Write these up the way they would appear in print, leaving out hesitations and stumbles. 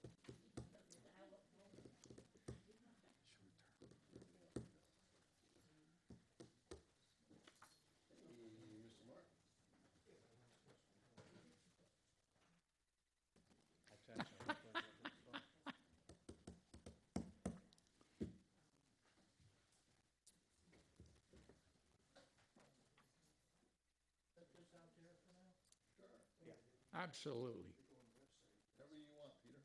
Mr. Martin? Sure. Absolutely. Whatever you want, Peter.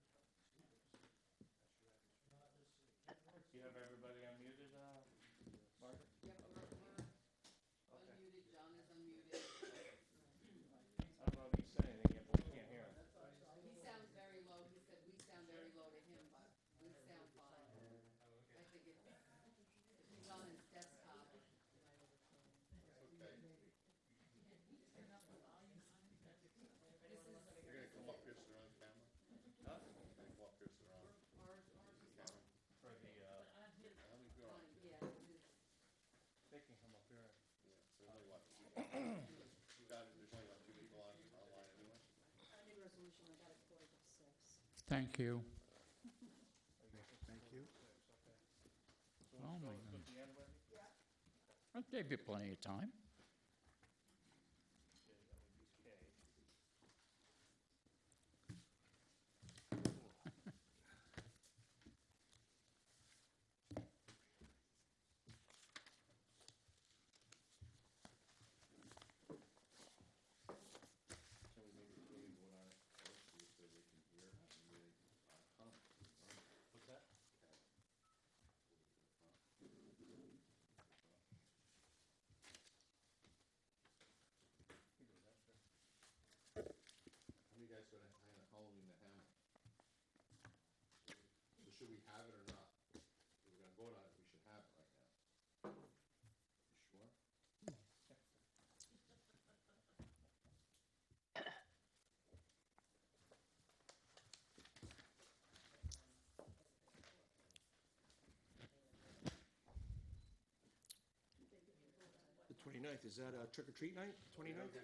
You have everybody unmuted, Margaret? Yep, we're unmuted, John is unmuted. I don't know if he's saying anything yet, but we can't hear him. He sounds very low, he said we sound very low to him, but we sound fine. I think it's, he's on his desktop. Okay. You're gonna come up here so they're on camera? Huh? You're gonna come up here so they're on Ours is camera? For the, How many people are on? fine, yeah, they can come up here. Yeah, so there's only what? You got it, there's only what, two people online anyway? New resolution, I got it 4:06. Thank you. Thank you. So Oh, my we'll go goodness. to the end, Wendy? I gave you plenty of time. Okay, that would be K. Can we maybe vote on it first, just so they can hear, and really, comment? What's that? You do that, sure. How many guys gonna hang a Halloween the hammer? So should we have it or not? If we're gonna vote on it, we should have it right now. You sure? The 29th, is that a trick or treat night, 29th?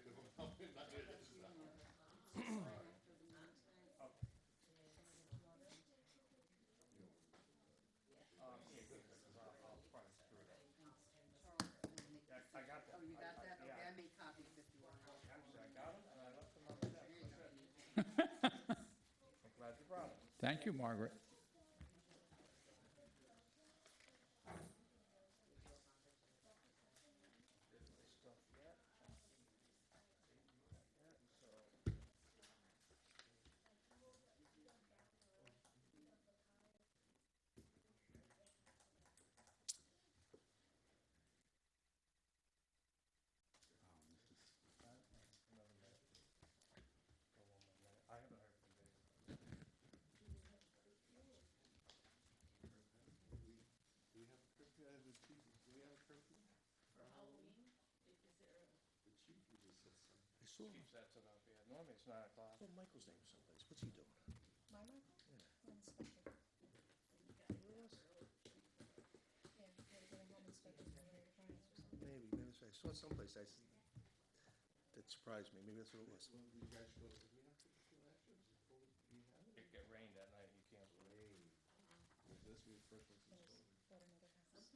Yeah, good, because I'll probably screw it up. Charles, you wanna make Yeah, this? I got that. Oh, you got that? Okay, Yeah. I made copies if you want. Actually, I got them, and I left them on the desk. There you That's go. it. I'm glad you brought them. Thank you, Margaret. Stuff yet. So, another minute. Go one more minute. I haven't heard from David. Do we have a curfew, the chief, do we have a curfew? Halloween, is there a? The chief usually says something. I saw, Chief sets it up, yeah. Normally it's 9 o'clock. I saw Michael's name someplace, what's he doing? My Michael? Yeah. Home inspector. Where was it? Yeah, they're doing home inspection for their clients or something. Maybe that's right, I saw it someplace, that surprised me, maybe that's what it was. When you guys go, did we have curfew last year? Was it cold? We had it? It get rained that night, you can't. Rain. So this will be the first one since There's COVID. what another house.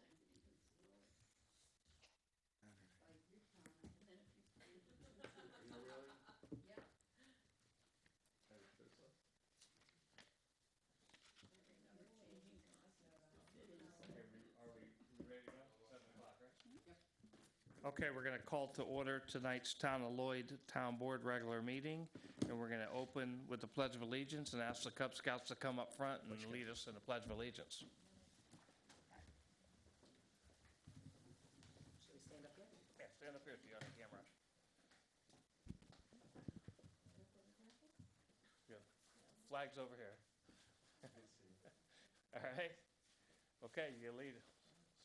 You know, really? Yeah. Hey, this one? Okay, are we ready to go? 7 o'clock, right? Okay, we're going to call to order tonight's Town of Lloyd Town Board regular meeting, and we're going to open with the Pledge of Allegiance and ask the Cub Scouts to come up front and lead us in the Pledge of Allegiance. Should we stand up here? Yeah, stand up here if you're on the camera. Yeah, flag's over here. All right? Okay, you lead.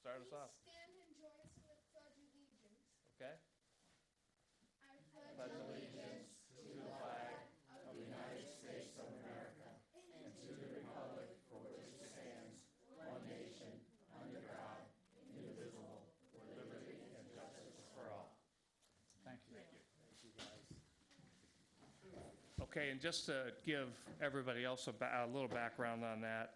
Start us off, Stand and join us in the Pledge of Allegiance. okay? I pledge allegiance to the flag of the United States of America and to the republic for which it stands, one nation, under God, indivisible, with liberty and justice for all. Thank you. Okay, and just to give everybody else a little background on that,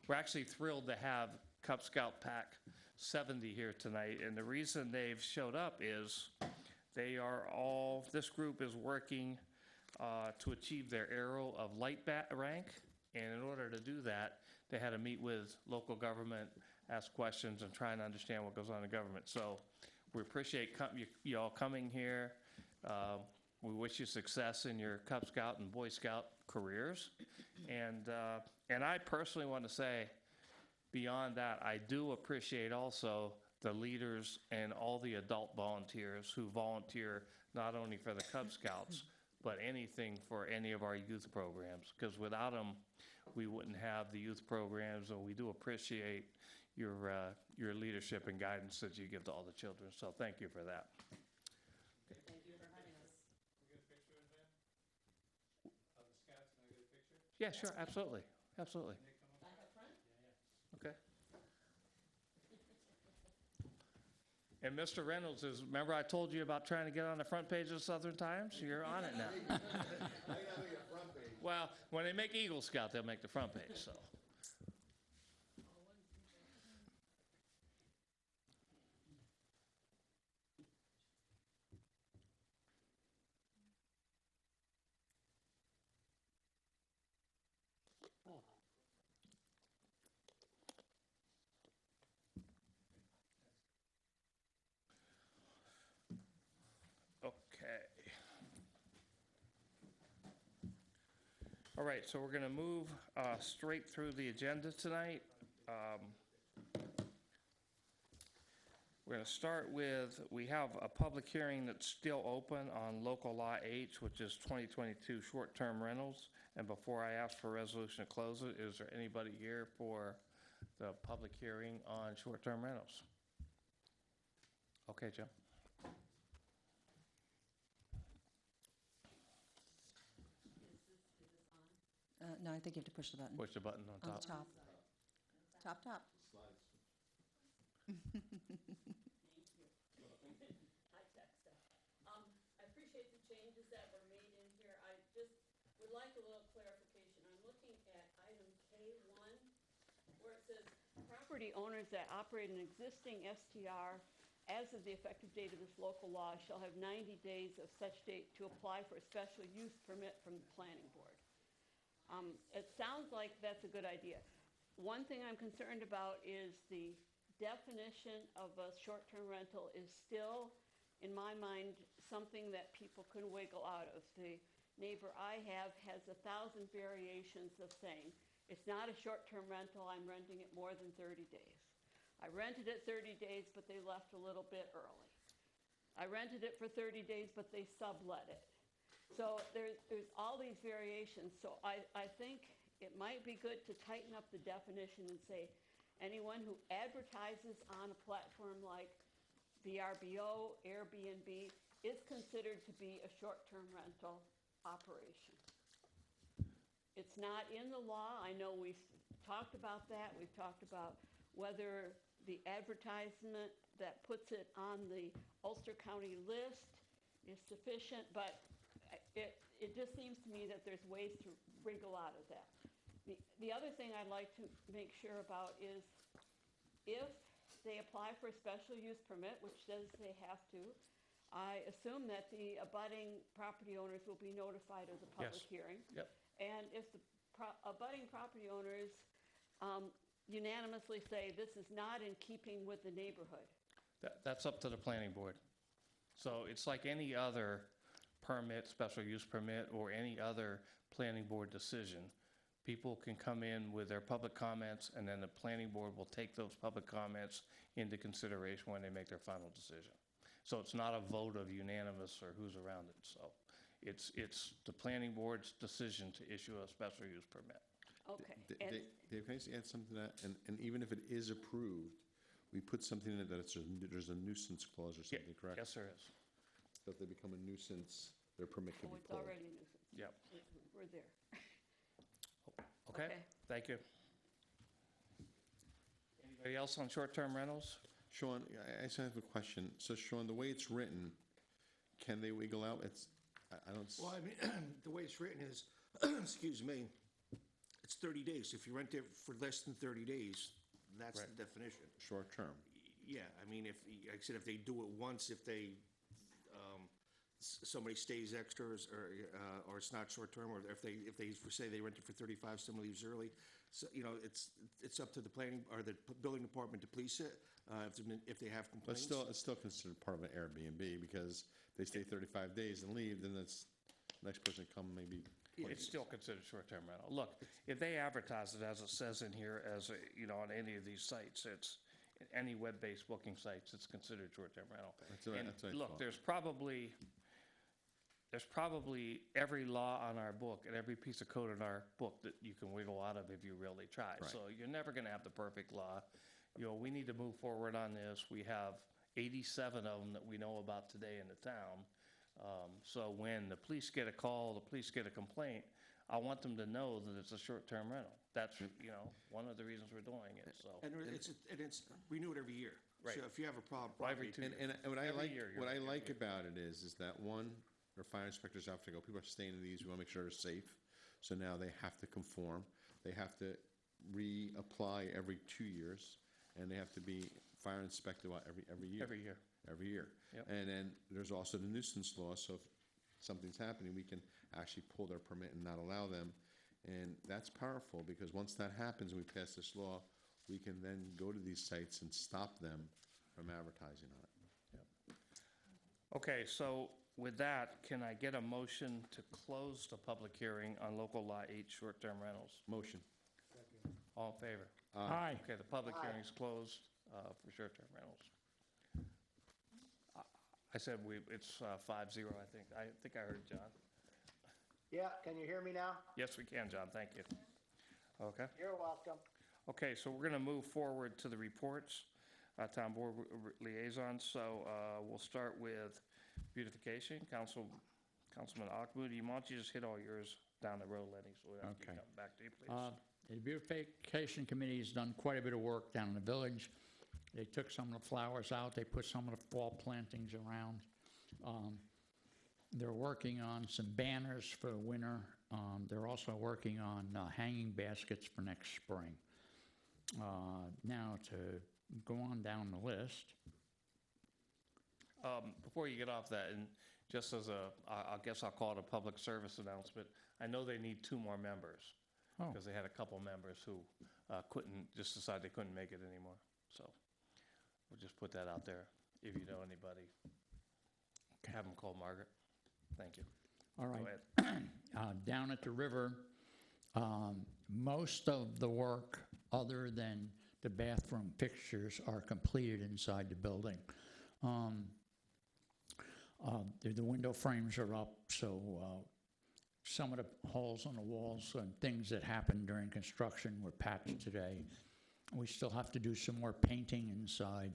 we're actually thrilled to have Cub Scout Pack 70 here tonight, and the reason they've showed up is this group is working to achieve their Arrow of Light rank, and in order to do that, they had to meet with local government, ask questions, and try and understand what goes on in government. So we appreciate you all coming here. We wish you success in your Cub Scout and Boy Scout careers. And I personally want to say, beyond that, I do appreciate also the leaders and all the adult volunteers who volunteer not only for the Cub Scouts, but anything for any of our youth programs. Because without them, we wouldn't have the youth programs, and we do appreciate your leadership and guidance that you give to all the children. So thank you for that. Thank you for having us. Yeah, sure, absolutely, absolutely. Back up front? Okay. And Mr. Reynolds remember I told you about trying to get on the front page of Southern Times? You're on it now. I gotta make a front page. Well, when they make Eagle Scout, they'll make the front page, so. Okay. All right, so we're going to move straight through the agenda tonight. We're going to start with, we have a public hearing that's still open on local law H, which is 2022 short-term rentals. And before I ask for a resolution to close it, is there anybody here for the public hearing on short-term rentals? Okay, Jim. No, I think you have to push the button. Push the button on On top. the top. Top, top. Hi, Texa. I appreciate the changes that were made in here. I just would like a little clarification. I'm looking at item K1, where it says, property owners that operate an existing STR as of the effective date of this local law shall have 90 days of such date to apply for a special use permit from the planning board. It sounds like that's a good idea. One thing I'm concerned about is the definition of a short-term rental is still, in my mind, something that people can wiggle out of. The neighbor I have has 1,000 variations of saying, it's not a short-term rental, I'm renting it more than 30 days. I rented it 30 days, but they left a little bit early. I rented it for 30 days, but they sublet it. So there's all these variations. So I think it might be good to tighten up the definition and say anyone who advertises on a platform like VRBO, Airbnb is considered to be a short-term rental operation. It's not in the law. I know we've talked about that. We've talked about whether the advertisement that puts it on the Ulster County list is sufficient, but it just seems to me that there's ways to wriggle out of that. The other thing I'd like to make sure about is if they apply for a special use permit, which says they have to, I assume that the abutting property owners will be notified of the public Yes. hearing. Yep. And if the abutting property owners unanimously say this is not in keeping with the neighborhood. That's up to the planning board. So it's like any other permit, special use permit, or any other planning board decision. People can come in with their public comments, and then the planning board will take those public comments into consideration when they make their final decision. So it's not a vote of unanimous or who's around it. So it's the planning board's decision to issue a special use permit. Okay. And Dave, can I just add something to that? And even if it is approved, we put something in it that there's a nuisance clause or something, correct? Yes, there is. So if they become a nuisance, their permit can be it's pulled. already a nuisance. Yep. We're there. Okay, Okay. thank you. Anybody else on short-term rentals? Sean, I just have a question. So Sean, the way it's written, can they wiggle out? I don't, Well, I mean, the way it's written is, excuse me, it's 30 days. If you rent it for less than 30 days, that's the definition. short term. Yeah, I mean, if, like I said, if they do it once, if they, somebody stays extra, or it's not short-term, or if they say they rent it for 35, somebody leaves early, so, you know, it's up to the planning, or the building department to police it, if they have But complaints. it's still considered part of an Airbnb, because they stay 35 days and leave, then that's, next person come maybe. 20 It's days. still considered short-term rental. Look, if they advertise it as it says in here, as, you know, on any of these sites, it's, any web-based booking sites, it's considered short-term rental. That's what I- And that's what I look, thought. there's probably every law on our book and every piece of code in our book that you can wiggle out of if you really try. Right. So you're never gonna have the perfect law. You know, we need to move forward on this. We have 87 of them that we know about today in the town. So when the police get a call, the police get a complaint, I want them to know that it's a short-term rental. That's, you know, one of the reasons we're doing it, so. And it's renewed every year. Right. So if you have a problem. Well, every property- 2 years. And what I Every like, year you're what I right, every like year. about it is that one, our fire inspectors have to go, people are staying in these, we wanna make sure they're safe. So now they have to conform, they have to reapply every 2 years, and they have to be fire inspected every year. Every year. Every year. Yep. And then there's also the nuisance law, so if something's happening, we can actually pull their permit and not allow them. And that's powerful, because once that happens and we pass this law, we can then go to these sites and stop them from advertising on it. Okay, so with that, can I get a motion to close the public hearing on local law 8 short-term rentals? Motion. All in favor? Aye. Okay, the public hearing's closed for short-term rentals. I said it's 5-0, I think. I think I heard John. Yeah, can you hear me now? Yes, we can, John, thank you. Okay. You're welcome. Okay, so we're going to move forward to the reports, Town Board liaisons. So we'll start with beautification. Councilman Ahmadi, why don't you just hit all yours down the road, Lenny, so we don't have to keep Okay. coming back to you, please. The beautification committee has done quite a bit of work down in the village. They took some of the flowers out, they put some of the fall plantings around. They're working on some banners for the winter. They're also working on hanging baskets for next spring. Now, to go on down the list, Before you get off that, and just as I guess I'll call it a public service announcement, I know they need 2 more members. Oh. Because they had a couple members who just decided they couldn't make it anymore. So we'll just put that out there. If you know anybody, have them call Margaret. Thank you. all Go right. ahead. Down at the river, most of the work, other than the bathroom fixtures, are completed inside the building. The window frames are up, so some of the holes on the walls and things that happened during construction were patched today. We still have to do some more painting inside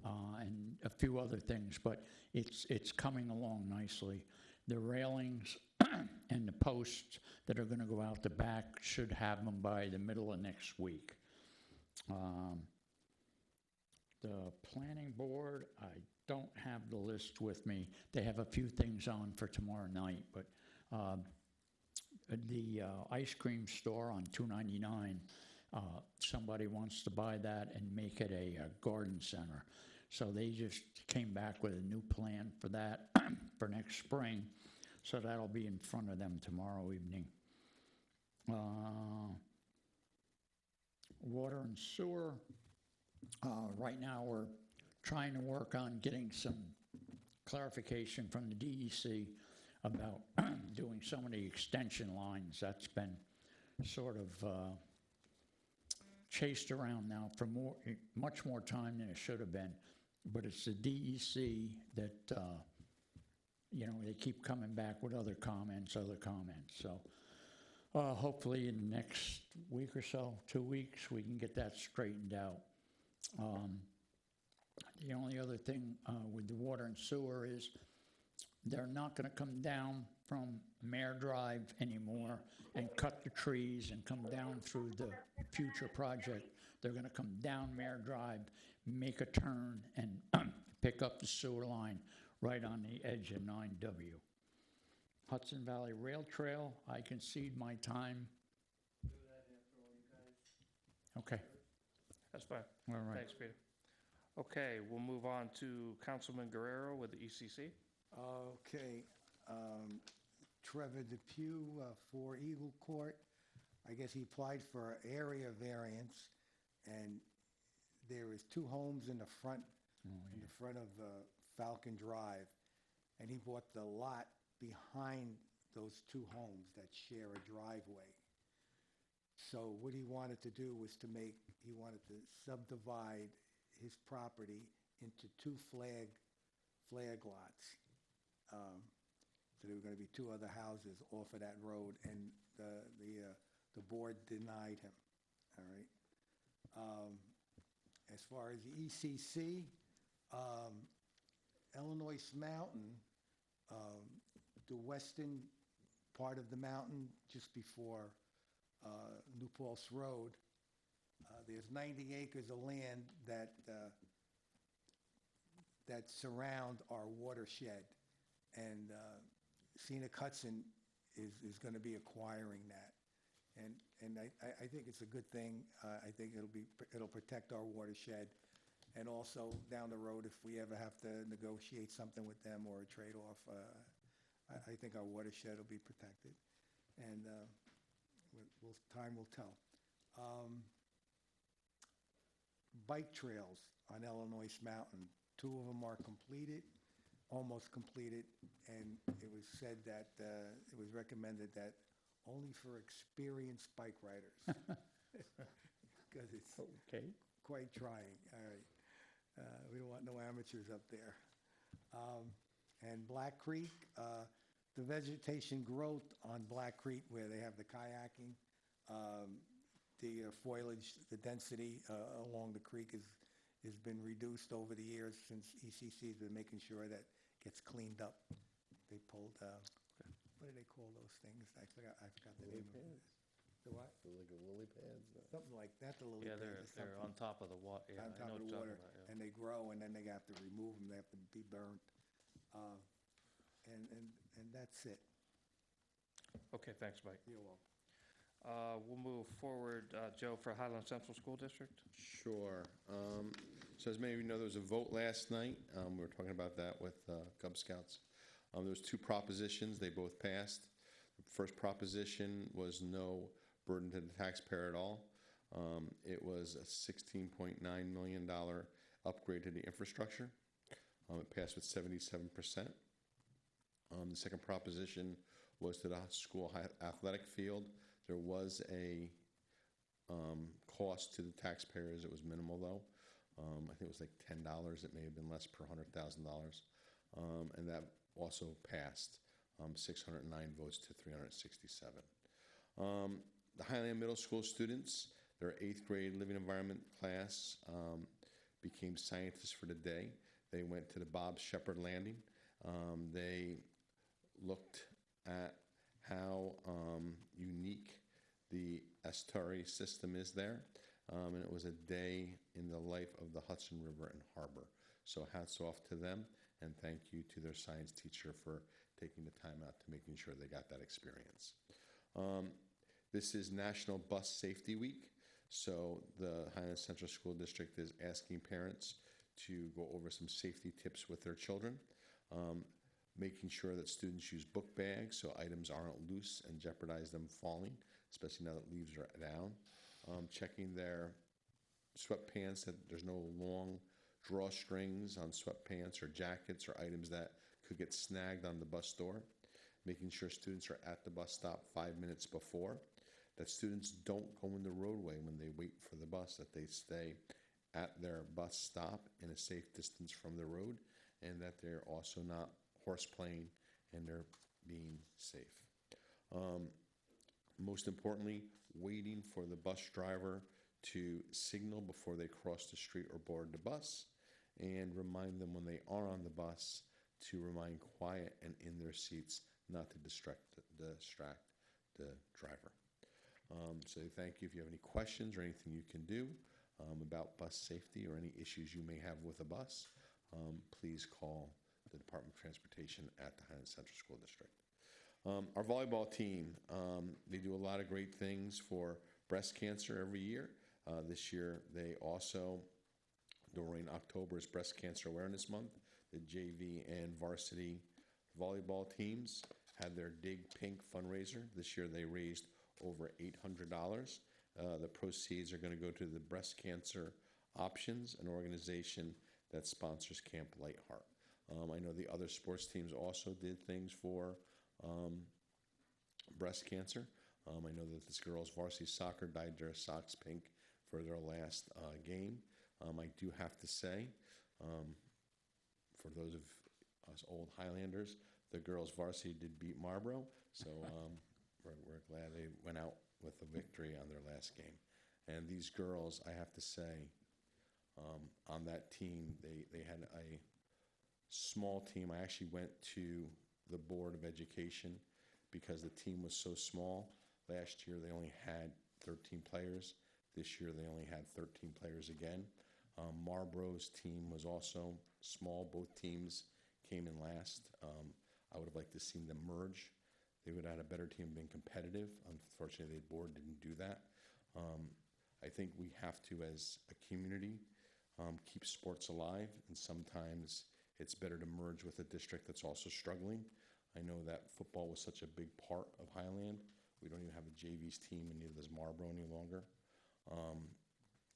and a few other things, but it's coming along nicely. The railings and the posts that are going to go out the back should have them by the middle of next week. The planning board, I don't have the list with me. They have a few things on for tomorrow night, but the ice cream store on 299, somebody wants to buy that and make it a garden center. So they just came back with a new plan for that for next spring. So that'll be in front of them tomorrow evening. Water and sewer. Right now, we're trying to work on getting some clarification from the DEC about doing some of the extension lines. That's been sort of chased around now for much more time than it should have been. But it's the DEC that, they keep coming back with other comments. So hopefully in the next week or so, 2 weeks, we can get that straightened out. The only other thing with the water and sewer is they're not going to come down from Mare Drive anymore and cut the trees and come down through the future project. They're going to come down Mare Drive, make a turn, and pick up the sewer line right on the edge of 9W. Hudson Valley Rail Trail, I concede my time. Okay, That's fine. all right. Thanks, Peter. Okay, we'll move on to Councilman Guerrero with the ECC. Okay, Trevor Depew, 4 Eagle Court. I guess he applied for an area variance, and there is 2 homes in the front, of Falcon Drive, and he bought the lot behind those 2 homes that share a driveway. So what he wanted to do was he wanted to subdivide his property into 2 flag lots. So there were going to be 2 other houses off of that road, and the board denied him. All right. As far as the ECC, Illinois Mountain, the western part of the mountain, just before New Paltz Road, there's 90 acres of land that surround our watershed, and Scenic Hudson is going to be acquiring that, and I think it's a good thing. I think it'll protect our watershed, and also down the road, if we ever have to negotiate something with them or a trade-off, I think our watershed will be protected, and time will tell. Bike trails on Illinois Mountain, 2 of them are completed, almost completed, and it was said that, it was recommended that only for experienced bike riders. Because it's Okay. quite trying, all right. We don't want no amateurs up there. And Black Creek, the vegetation growth on Black Creek where they have the kayaking, the foliage, the density along the creek has been reduced over the years since ECC's been making sure that gets cleaned up. They pulled, what do they call those things? I forgot the name of it. The what? Like a lily pads? Something like that, the lily Yeah, pads or they're on something. top of the water. Yeah, On I top know of what the you're water, talking about, yeah. and they grow, and then they have to remove them, they have to be burnt. And that's it. Okay, thanks, Mike. You're welcome. We'll move forward, Joe, for Highland Central School District. Sure. So as many of you know, there was a vote last night. We were talking about that with Cub Scouts. There was 2 propositions. They both passed. The first proposition was no burden to the taxpayer at all. It was a $16.9 million upgrade to the infrastructure. It passed with 77%. The second proposition was to the school athletic field. There was a cost to the taxpayers. It was minimal, though. I think it was like $10. It may have been less per $100,000. And that also passed, 609 votes to 367. The Highland Middle School students, their 8th grade living environment class became scientists for the day. They went to the Bob Shepard Landing. They looked at how unique the estuary system is there. And it was a day in the life of the Hudson River and Harbor. So hats off to them, and thank you to their science teacher for taking the time out to making sure they got that experience. This is National Bus Safety Week, so the Highland Central School District is asking parents to go over some safety tips with their children, making sure that students use book bags so items aren't loose and jeopardize them falling, especially now that leaves are down. Checking their sweatpants, that there's no long drawstrings on sweatpants or jackets or items that could get snagged on the bus door. Making sure students are at the bus stop 5 minutes before. That students don't go in the roadway when they wait for the bus, that they stay at their bus stop in a safe distance from the road, and that they're also not horseplaying and they're being safe. Most importantly, waiting for the bus driver to signal before they cross the street or board the bus, and remind them when they are on the bus to remain quiet and in their seats, not to distract the driver. So thank you. If you have any questions or anything you can do about bus safety or any issues you may have with a bus, please call the Department of Transportation at the Highland Central School District. Our volleyball team, they do a lot of great things for breast cancer every year. This year, they also, during October's Breast Cancer Awareness Month, the JV and varsity volleyball teams had their Dig Pink fundraiser. This year, they raised over $800. The proceeds are going to go to the Breast Cancer Options, an organization that sponsors Camp Lightheart. I know the other sports teams also did things for breast cancer. I know that this girls' varsity soccer dyed their socks pink for their last game. I do have to say, for those of us old Highlanders, the girls' varsity did beat Marlboro, so we're glad they went out with a victory on their last game. And these girls, I have to say, on that team, they had a small team. I actually went to the Board of Education because the team was so small. Last year, they only had 13 players. This year, they only had 13 players again. Marlboro's team was also small. Both teams came in last. I would have liked to see them merge. They would have had a better team, been competitive. Unfortunately, the board didn't do that. I think we have to, as a community, keep sports alive, and sometimes it's better to merge with a district that's also struggling. I know that football was such a big part of Highland. We don't even have a JV's team, and neither does Marlboro any longer.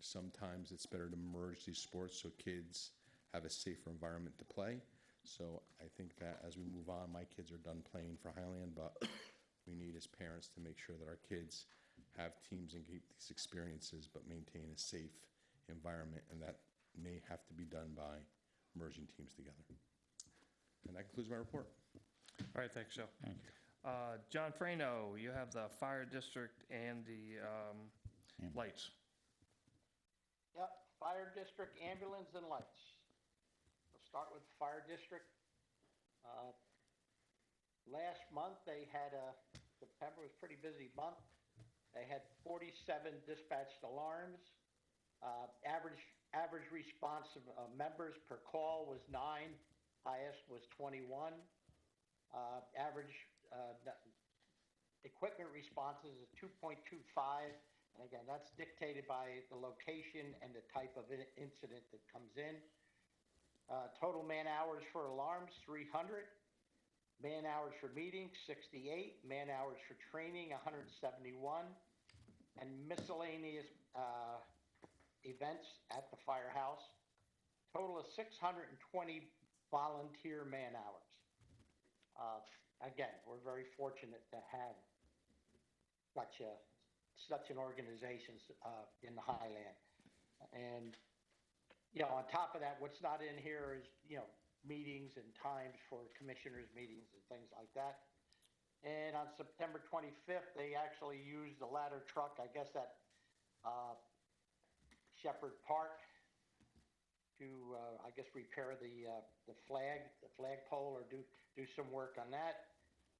Sometimes it's better to merge these sports so kids have a safer environment to play. So I think that as we move on, my kids are done playing for Highland, but we need as parents to make sure that our kids have teams and keep these experiences, but maintain a safe environment, and that may have to be done by merging teams together. And that concludes my report. All right, thanks, Joe. Thank you. John Frano, you have the fire district and the lights. Yep, fire district, ambulance, and lights. We'll start with the fire district. Last month, they had September was a pretty busy month. They had 47 dispatched alarms. Average response of members per call was 9. Highest was 21. Average equipment responses is 2.25. And again, that's dictated by the location and the type of incident that comes in. Total man hours for alarms, 300. Man hours for meetings, 68. Man hours for training, 171. And miscellaneous events at the firehouse, total of 620 volunteer man hours. Again, we're very fortunate to have such an organization in the Highland. And, on top of that, what's not in here is, meetings and times for commissioners' meetings and things like that. And on September 25th, they actually used the ladder truck, I guess, at Shepherd Park to, repair the flagpole, or do some work on that.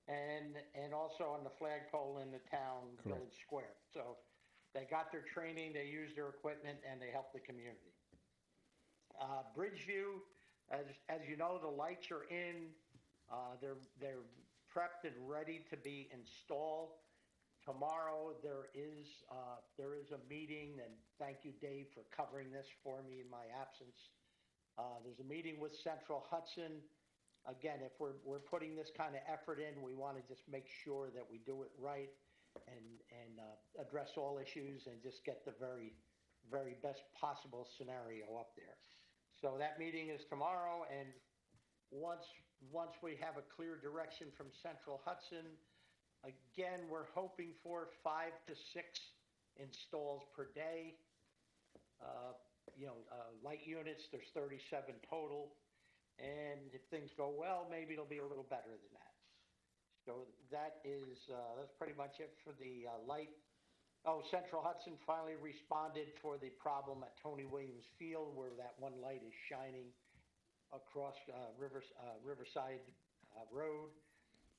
And also on the flagpole in the town village square. So they got their training, they used their equipment, and they helped the community. Bridgeview, as you know, the lights are in. They're prepped and ready to be installed. Tomorrow there is a meeting, and thank you, Dave, for covering this for me in my absence. There's a meeting with Central Hudson. Again, if we're putting this kind of effort in, we want to just make sure that we do it right and address all issues and just get the very, very best possible scenario up there. So that meeting is tomorrow, and once we have a clear direction from Central Hudson, again, we're hoping for 5 to 6 installs per day. Light units, there's 37 total. And if things go well, maybe it'll be a little better than that. So that's pretty much it for the light. Oh, Central Hudson finally responded for the problem at Tony Williams Field, where that one light is shining across Riverside Road.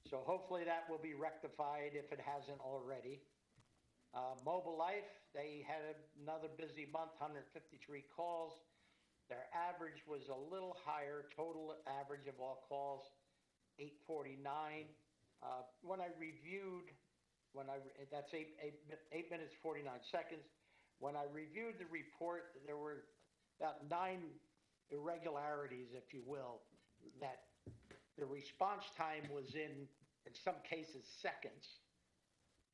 So hopefully that will be rectified if it hasn't already. Mobile Life, they had another busy month, 153 calls. Their average was a little higher, total average of all calls, 849. When I reviewed, that's 8 minutes, 49 seconds. When I reviewed the report, there were about 9 irregularities, if you will, that the response time was in some cases, seconds,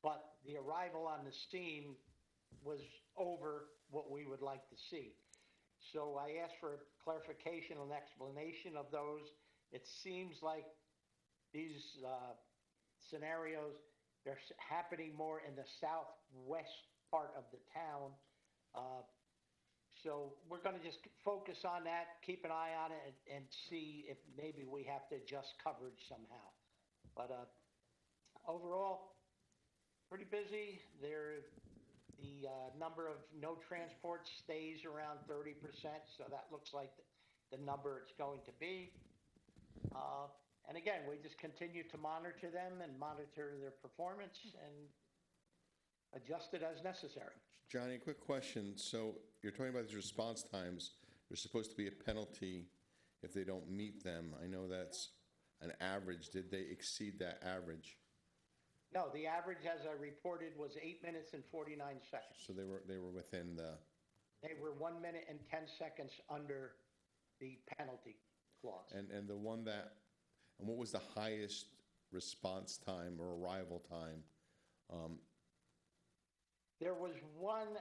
but the arrival on the scene was over what we would like to see. So I asked for clarification and explanation of those. It seems like these scenarios, they're happening more in the southwest part of the town. So we're going to just focus on that, keep an eye on it, and see if maybe we have to adjust coverage somehow. But overall, pretty busy. The number of no transport stays around 30%, so that looks like the number it's going to be. And again, we just continue to monitor them and monitor their performance and adjust it as necessary. Johnny, a quick question. So you're talking about these response times. There's supposed to be a penalty if they don't meet them. I know that's an average. Did they exceed that average? No, the average, as I reported, was 8 minutes and 49 seconds. So they were within the, They were 1 minute and 10 seconds under the penalty clause. and the one that, and what was the highest response time or arrival time? There was one,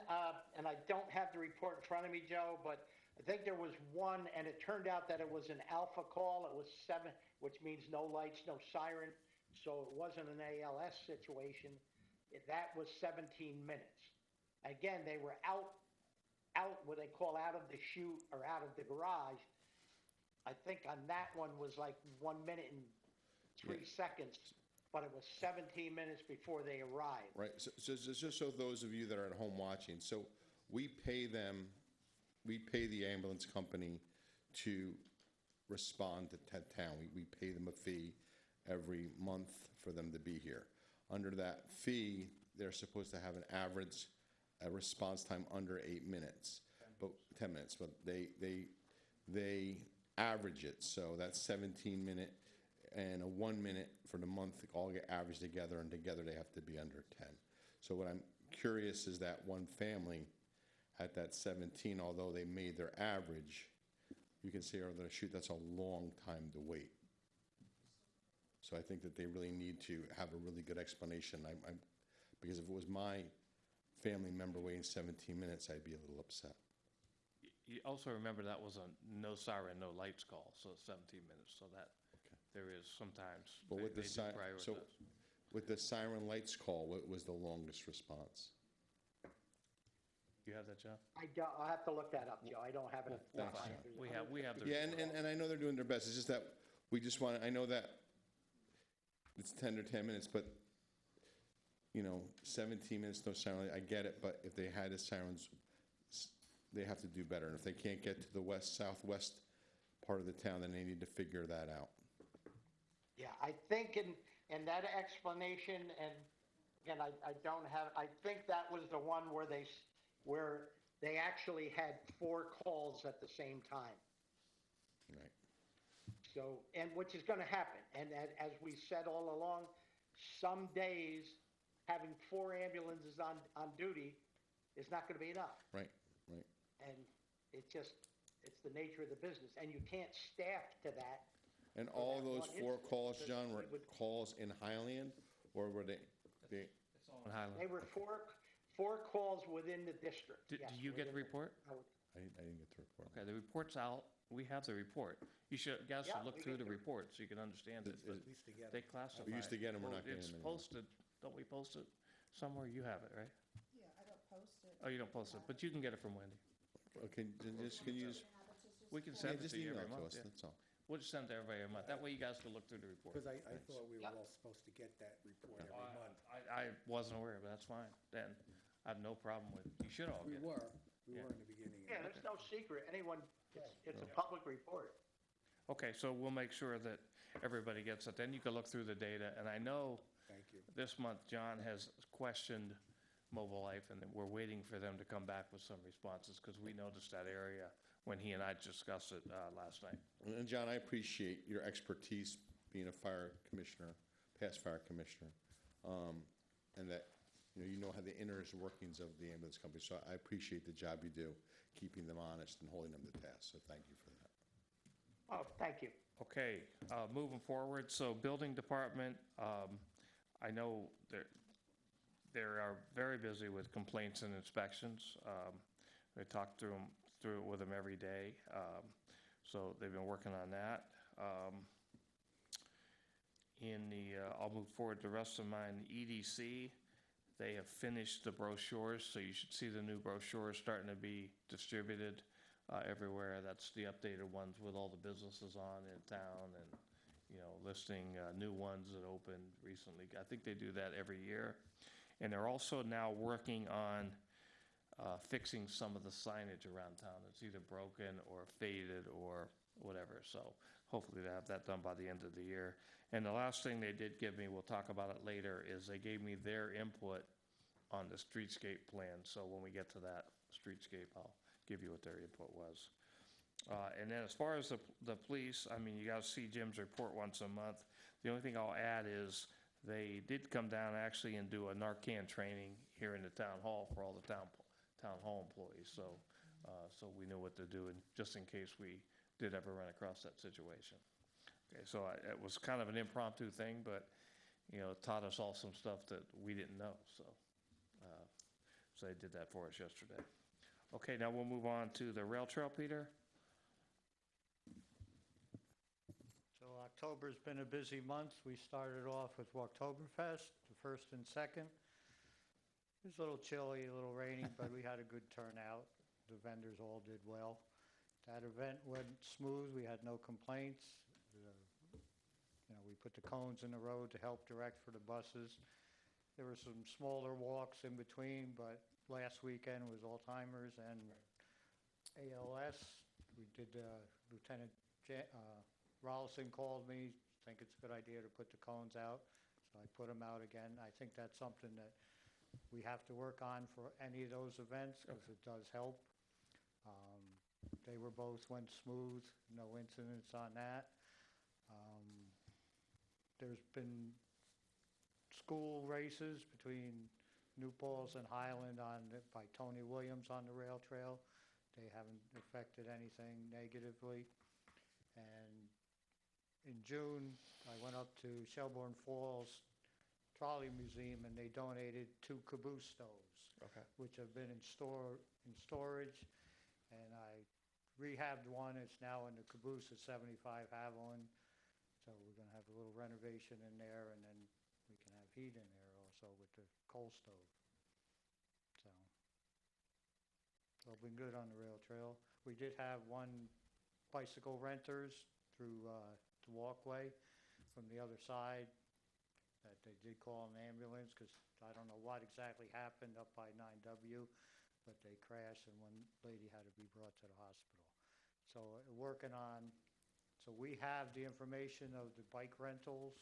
and I don't have the report in front of me, Joe, but I think there was one, and it turned out that it was an alpha call. It was 7, which means no lights, no siren. So it wasn't an ALS situation. That was 17 minutes. Again, they were out what they call out of the chute or out of the garage. I think on that one was like 1 minute and 3 seconds, but it was 17 minutes before they arrived. Right, so just so those of you that are at home watching, so we pay them, we pay the ambulance company to respond to town. We pay them a fee every month for them to be here. Under that fee, they're supposed to have an average response time under 8 minutes, but 10 minutes, but they average it, so that's 17 minute and a 1 minute for the month all get averaged together, and together they have to be under 10. So what I'm curious is that one family at that 17, although they made their average, you can see over the shoot, that's a long time to wait. So I think that they really need to have a really good explanation. Because if it was my family member waiting 17 minutes, I'd be a little upset. You also remember that was a no siren, no lights call, so 17 minutes, so that there is sometimes, But with they the do so prioritize. with the siren lights call, what was the longest response? You have that, John? I'll have to look that up, Joe. I don't have it. Thanks, offhand. We have the. Yeah, and I know they're doing their best. It's just that we just want, I know that it's 10 or 10 minutes, but, 17 minutes, no siren light, I get it, but if they had the sirens, they have to do better. And if they can't get to the southwest part of the town, then they need to figure that out. Yeah, I think in that explanation, and again, I don't have, I think that was the one where they actually had 4 calls at the same time. Right. So, and which is going to happen. And as we said all along, some days having 4 ambulances on duty is not going to be enough. Right. And it's the nature of the business. And you can't staff to that. And all that those one 4 instance, calls, because John, were we would- calls in Highland, or were they? It's all in Highland. They were 4 calls within the district. Do Yes, you get the within report? I didn't get the report. Okay, the report's out. We have the report. You guys Yeah, should look we through get the the- report so you can understand it. but They classify. We used to get 'em, we're Well, not getting It's 'em anymore. posted. Don't we post it somewhere? You have it, right? Yeah, I don't post it. Oh, you don't post it, but you can get it from Wendy. Okay, just can you use, We can send it just to you email every it to month. us, Yeah. that's all. We'll just send it to everybody every month. That way you guys can look through the report. Because I Thanks. thought we were Yep. all supposed to get that report every I- month. I wasn't aware, but that's fine. Then I have no problem with, you should all We get it. were Yeah. in the beginning. Yeah, there's no secret. It's a public report. Okay, so we'll make sure that everybody gets it. Then you can look through the data. And I know Thank you. this month, John has questioned Mobile Life, and we're waiting for them to come back with some responses, because we noticed that area when he and I discussed it last night. And John, I appreciate your expertise being a fire commissioner past fire commissioner, and that, you know how the inner workings of the ambulance company. So I appreciate the job you do, keeping them honest and holding them to task. So thank you for that. Oh, thank you. Okay, moving forward, so building department, I know they are very busy with complaints and inspections. I talk through it with them every day, so they've been working on that. I'll move forward the rest of mine, EDC, they have finished the brochures, so you should see the new brochures starting to be distributed everywhere. That's the updated ones with all the businesses on in town and, listing new ones that opened recently. I think they do that every year. And they're also now working on fixing some of the signage around town. It's either broken or faded or whatever. So hopefully they have that done by the end of the year. And the last thing they did give me, we'll talk about it later, is they gave me their input on the streetscape plan. So when we get to that streetscape, I'll give you what their input was. And then as far as the police, I mean, you guys see Jim's report once a month. The only thing I'll add is they did come down actually and do a Narcan training here in the town hall for all the town hall employees. So we knew what to do, and just in case we did ever run across that situation. Okay, so it was kind of an impromptu thing, but it taught us all some stuff that we didn't know. So they did that for us yesterday. Okay, now we'll move on to the rail trail, Peter. So October's been a busy month. We started off with Oktoberfest, the first and second. It was a little chilly, a little rainy, but we had a good turnout. The vendors all did well. That event went smooth. We had no complaints. We put the cones in the road to help direct for the buses. There were some smaller walks in between, but last weekend was Alzheimer's and ALS. We did, Lieutenant Rollison called me, think it's a good idea to put the cones out, so I put them out again. I think that's something that we have to work on for any of those events, because it does help. They went smooth, no incidents on that. There's been school races between New Paltz and Highland by Tony Williams on the rail trail. They haven't affected anything negatively. And in June, I went up to Shelburne Falls Trolley Museum, and they donated 2 caboose stoves, which have been in storage. And I rehabbed one. It's now in the caboose at 75 Haviland. So we're going to have a little renovation in there, and then we can have heat in there also with the coal stove. So it's been good on the rail trail. We did have one bicycle renters through the walkway from the other side that they did call an ambulance, because I don't know what exactly happened up by 9W, but they crashed and one lady had to be brought to the hospital. So working on, so we have the information of the bike rentals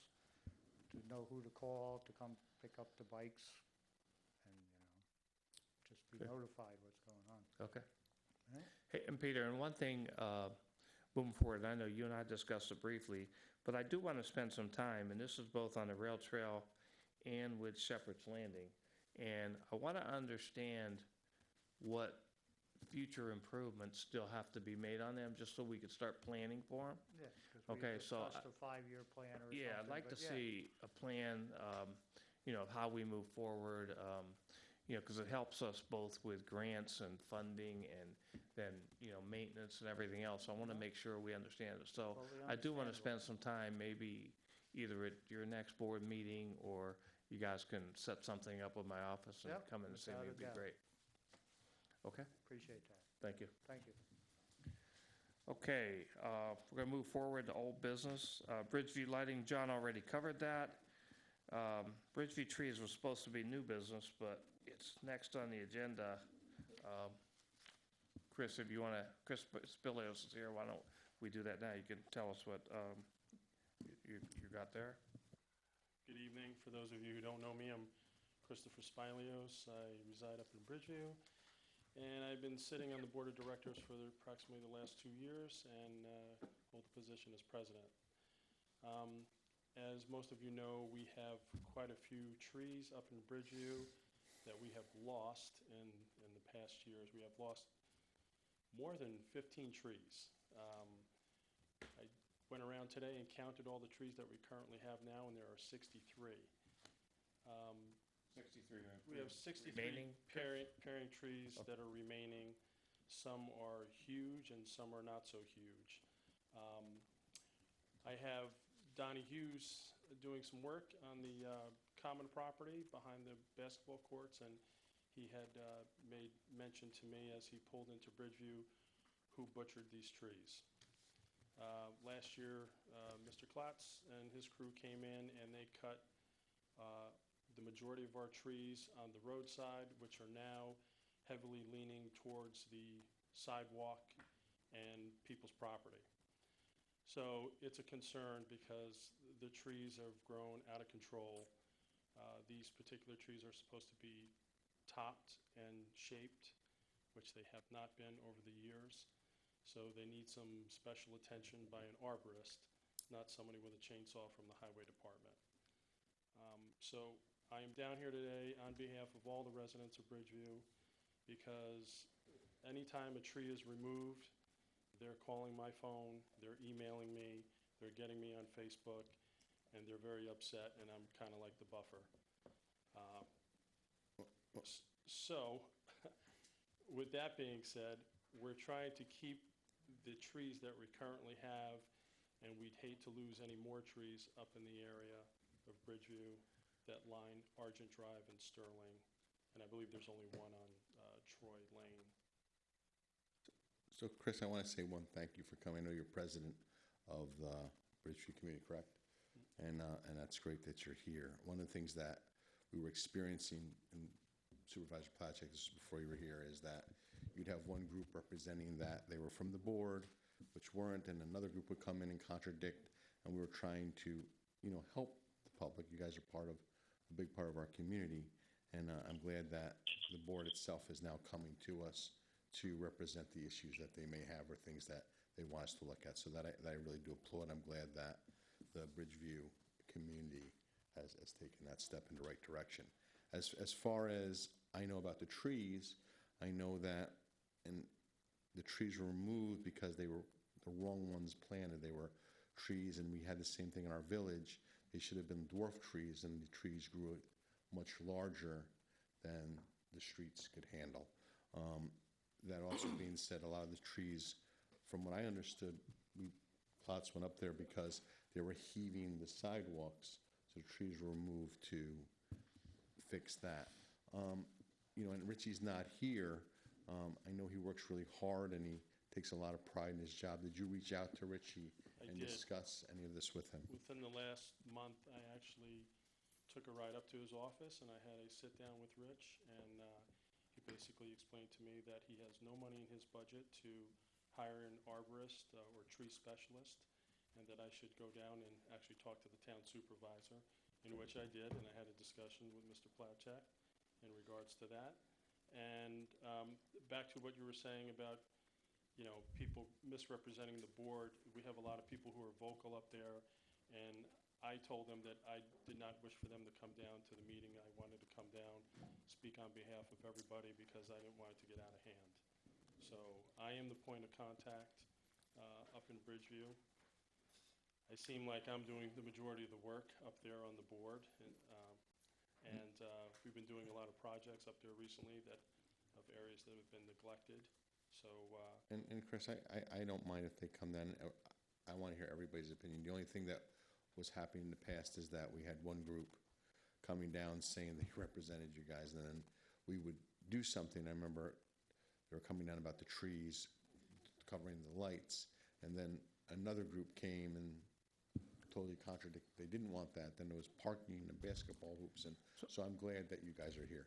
to know who to call to come pick up the bikes, and just be notified what's going on. Okay. All right. Hey, and Peter, and one thing, moving forward, I know you and I discussed it briefly, but I do want to spend some time, and this is both on the rail trail and with Shepherd's Landing, and I want to understand what future improvements still have to be made on them, just so we could start planning for them. Yeah, because we Okay, so discussed a 5-year plan or something. Yeah, I'd like to but yeah. see a plan, of how we move forward, because it helps us both with grants and funding and then, maintenance and everything else. So I want to make sure we understand it. So Totally I do want to spend understandable. some time, maybe either at your next board meeting, or you guys can set something up with my office and Yep, come in and see me. without a It'd be doubt. great. Okay, Appreciate that. thank you. Thank you. Okay, we're going to move forward to old business. Bridgeview Lighting, John already covered that. Bridgeview Trees was supposed to be new business, but it's next on the agenda. Chris, if you want to, Chris Spilios is here, why don't we do that now? You can tell us what you got there. Good evening. For those of you who don't know me, I'm Christopher Spilios. I reside up in Bridgeview, and I've been sitting on the board of directors for approximately the last 2 years, and hold the position as president. As most of you know, we have quite a few trees up in Bridgeview that we have lost in the past years. We have lost more than 15 trees. I went around today and counted all the trees that we currently have now, and there are 63. 63. We have 63 Remaining? pairing trees that are remaining. Some are huge and some are not so huge. I have Donnie Hughes doing some work on the common property behind the basketball courts, and he had made mention to me as he pulled into Bridgeview who butchered these trees. Last year, Mr. Klotz and his crew came in and they cut the majority of our trees on the roadside, which are now heavily leaning towards the sidewalk and people's property. So it's a concern because the trees have grown out of control. These particular trees are supposed to be topped and shaped, which they have not been over the years. So they need some special attention by an arborist, not somebody with a chainsaw from the highway department. So I am down here today on behalf of all the residents of Bridgeview because anytime a tree is removed, they're calling my phone, they're emailing me, they're getting me on Facebook, and they're very upset, and I'm kind of like the buffer. So, with that being said, we're trying to keep the trees that we currently have, and we'd hate to lose any more trees up in the area of Bridgeview that line Argent Drive and Sterling, and I believe there's only one on Troy Lane. So Chris, I want to say one thank you for coming. I know you're president of the Bridgeview Community, correct? And that's great that you're here. One of the things that we were experiencing, and Supervisor Placzek, this was before you were here, is that you'd have one group representing that they were from the board, which weren't, and another group would come in and contradict, and we were trying to, help the public. You guys are a big part of our community, and I'm glad that the board itself is now coming to us to represent the issues that they may have or things that they want us to look at. So that I really do applaud. I'm glad that the Bridgeview community has taken that step in the right direction. As far as I know about the trees, I know that the trees were removed because they were the wrong ones planted. They were trees, and we had the same thing in our village. They should have been dwarf trees, and the trees grew much larger than the streets could handle. That also being said, a lot of the trees, from what I understood, plots went up there because they were heaving the sidewalks, so trees were removed to fix that. And Richie's not here. I know he works really hard and he takes a lot of pride in his job. Did you reach out to Richie I and did. discuss any of this with him? Within the last month, I actually took a ride up to his office and I had a sit down with Rich, and he basically explained to me that he has no money in his budget to hire an arborist or tree specialist, and that I should go down and actually talk to the town supervisor, in which I did, and I had a discussion with Mr. Placzek in regards to that. And back to what you were saying about, people misrepresenting the board, we have a lot of people who are vocal up there, and I told them that I did not wish for them to come down to the meeting. I wanted to come down, speak on behalf of everybody, because I didn't want it to get out of hand. So I am the point of contact up in Bridgeview. I seem like I'm doing the majority of the work up there on the board, and we've been doing a lot of projects up there recently of areas that have been neglected. So And Chris, I don't mind if they come down. I want to hear everybody's opinion. The only thing that was happening in the past is that we had one group coming down saying they represented you guys, and then we would do something. I remember they were coming down about the trees covering the lights, and then another group came and totally contradicted. They didn't want that. Then there was parking and basketball hoops, and so I'm glad that you guys are here.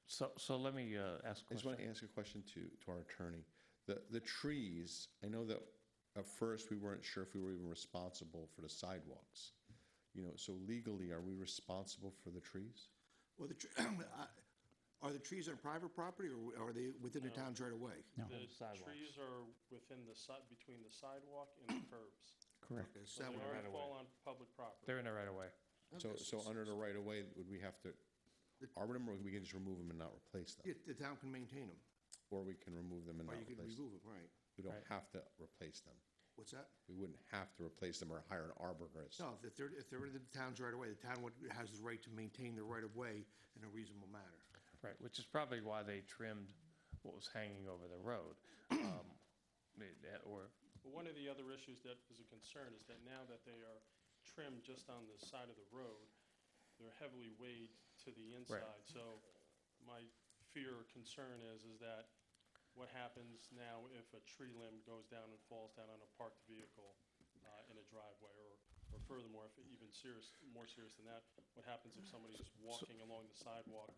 So let me ask a I just question. want to ask a question to our attorney. The trees, I know that at first we weren't sure if we were even responsible for the sidewalks. So legally, are we responsible for the trees? Well, are the trees on private property, or are they within the No. town's right away? No. the Sidewalks. trees are within between the sidewalk and the curbs. Correct. Okay, so So that they would, already fall on public property. They're in the right of way. So under the right of way, would we have to arbor them, or we can just remove them and not replace them? yeah, the town can maintain them, Or we can remove them and or not you could replace them? remove them, right? We don't Right. have to replace them. What's that? We wouldn't have to replace them or hire an arborist. No, if they're in the town's right of way, the town has the right to maintain the right of way in a reasonable manner. Right, which is probably why they trimmed what was hanging over the road. Or, But one of the other issues that is a concern is that now that they are trimmed just on the side of the road, they're heavily weighed to the inside. So my fear or concern is that what happens now if a tree limb goes down and falls down on a parked vehicle in a driveway, or furthermore, if even more serious than that, what happens if somebody's walking along the sidewalk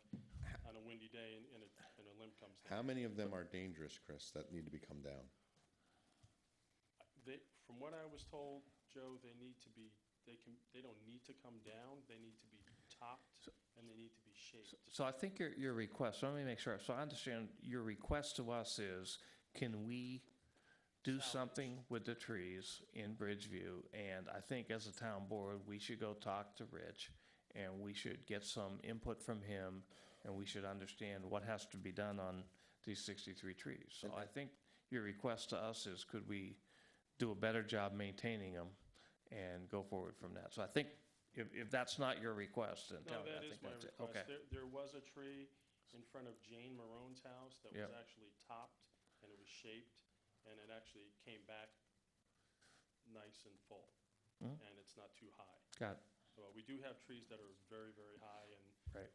on a windy day and a limb comes down? How many of them are dangerous, Chris, that need to be come down? From what I was told, Joe, they don't need to come down, they need to be topped, and they need to be shaped. so I think your request, let me make sure, so I understand your request to us is, can we do something with the trees in Bridgeview? And I think as a town board, we should go talk to Rich, and we should get some input from him, and we should understand what has to be done on these 63 trees. So I think your request to us is, could we do a better job maintaining them and go forward from that? So I think if that's not your request, then tell No, me, I that is think my that's it. request. Okay. There was a tree in front of Jane Marone's house that was Yep. actually topped, and it was shaped, and it actually came back nice and full, Mhm. and it's not too high. Got it. So we do have trees that are very, very high, and Right.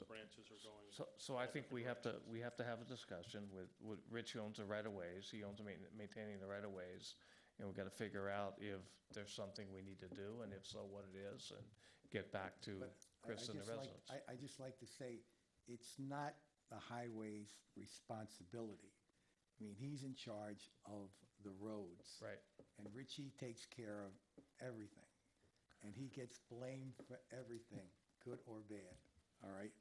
branches are going. So I think we have to have a discussion with Rich, who owns the right-of-ways, he owns maintaining the right-of-ways, and we've got to figure out if there's something we need to do, and if so, what it is, and get back to But Chris and the just like- residents. I just like to say, it's not the highway's responsibility. I mean, he's in charge of the roads. Right. And Richie takes care of everything. And he gets blamed for everything, good or bad, all right?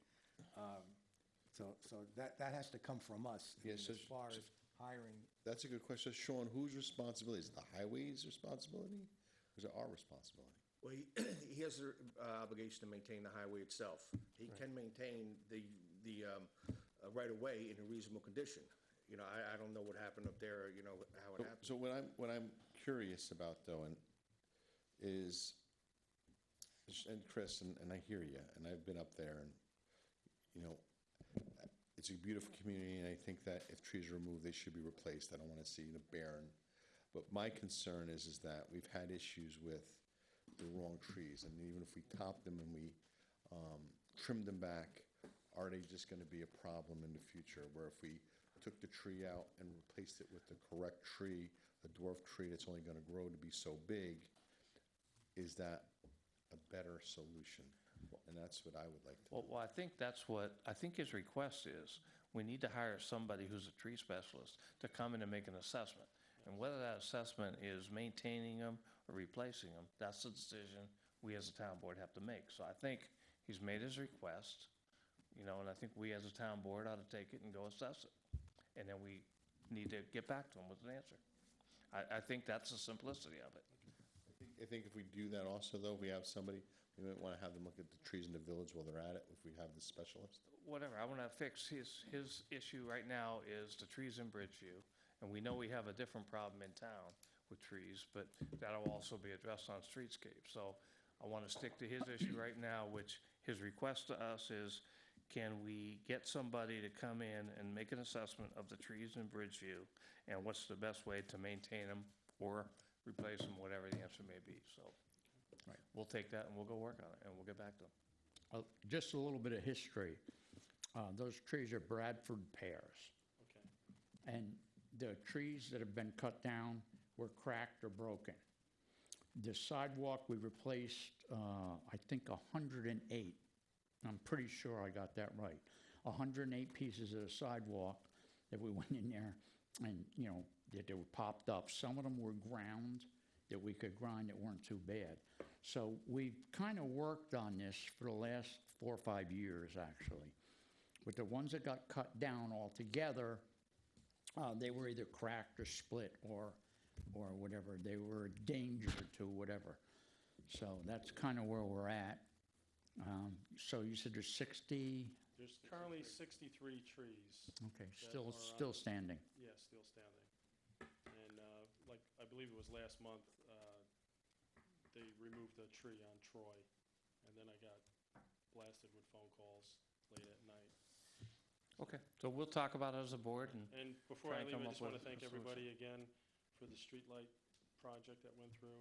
So that has to come from us. I Yeah, mean, so as far as hiring, That's a good question. Sean, whose responsibility? Is it the highway's responsibility? Or is it our responsibility? Well, he has the obligation to maintain the highway itself. He can maintain the right of way in a reasonable condition. You know, I don't know what happened up there, you know, how it happened. So what I'm curious about though, and is, and Chris, and I hear you, and I've been up there, and, you know, it's a beautiful community, and I think that if trees are removed, they should be replaced. I don't want to see it barren. But my concern is that we've had issues with the wrong trees, and even if we top them and we trim them back, are they just going to be a problem in the future? Where if we took the tree out and replaced it with the correct tree, a dwarf tree that's only going to grow to be so big, is that a better solution? And that's what I would like to. Well, I think that's what, I think his request is, we need to hire somebody who's a tree specialist to come in and make an assessment. And whether that assessment is maintaining them or replacing them, that's the decision we as a town board have to make. So I think he's made his request, you know, and I think we as a town board ought to take it and go assess it. And then we need to get back to him with an answer. I think that's the simplicity of it. I think if we do that also, though, if we have somebody, we might want to have them look at the trees in the village while they're at it, if we have the specialist. Whatever, I want to fix his issue right now is the trees in Bridgeview. And we know we have a different problem in town with trees, but that'll also be addressed on streetscape. So I want to stick to his issue right now, which his request to us is, can we get somebody to come in and make an assessment of the trees in Bridgeview? And what's the best way to maintain them or replace them, whatever the answer may be. So we'll take that and we'll go work on it, and we'll get back to them. Just a little bit of history. Those trees are Bradford pears. Okay. And the trees that have been cut down were cracked or broken. The sidewalk, we replaced, I think, 108. I'm pretty sure I got that right. 108 pieces of the sidewalk that we went in there and, you know, that they were popped up. Some of them were ground that we could grind that weren't too bad. So we've kind of worked on this for the last 4 or 5 years, actually. But the ones that got cut down altogether, they were either cracked or split or or whatever. They were a danger to whatever. So that's kind of where we're at. So you said there's 60, There's currently 63 trees. okay, that still, are, still standing. Yeah, still standing. And like, I believe it was last month, they removed a tree on Troy, and then I got blasted with phone calls late at night. Okay, so we'll talk about it as a board and And before Try I and leave, come I up just want to with thank a solution. everybody again for the streetlight project that went through.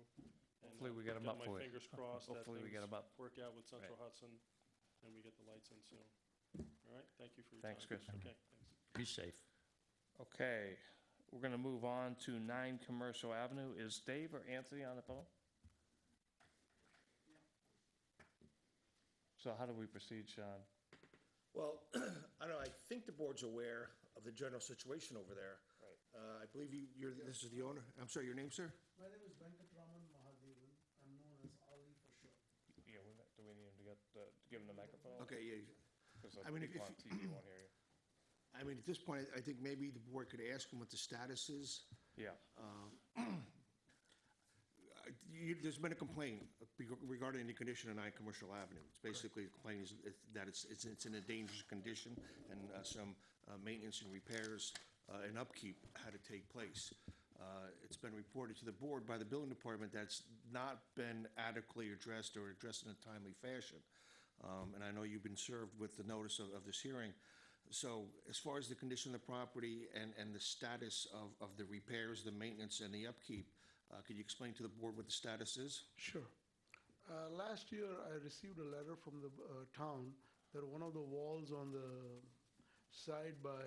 And Hopefully we get 'em got up my for you. fingers crossed that Hopefully we get 'em things up. work out with Central Right. Hudson, and we get the lights in soon. All right, thank you for your Thanks, time. Chris. Okay, thanks. Be safe. Okay, we're gonna move on to 9 Commercial Avenue. Is Dave or Anthony on the phone? So how do we proceed, Sean? Well, I don't know, I think the board's aware of the general situation over there. Right. I believe this is the owner. I'm sorry, your name, sir? My name is Venkatraman Mahadevan. I'm known as Ali for short. Yeah, do we need him to give him the microphone? Okay, yeah. Because I mean, people on TV won't hear you. I mean, at this point, I think maybe the board could ask him what the status is. Yeah, There's been a complaint regarding the condition of 9 Commercial Avenue. It's basically, the complaint is that it's in a dangerous condition, and some maintenance and repairs and upkeep had to take place. It's been reported to the board by the building department that's not been adequately addressed or addressed in a timely fashion. And I know you've been served with the notice of this hearing. So as far as the condition of the property and the status of the repairs, the maintenance, and the upkeep, could you explain to the board what the status is? Sure. Last year, I received a letter from the town that one of the walls on the side by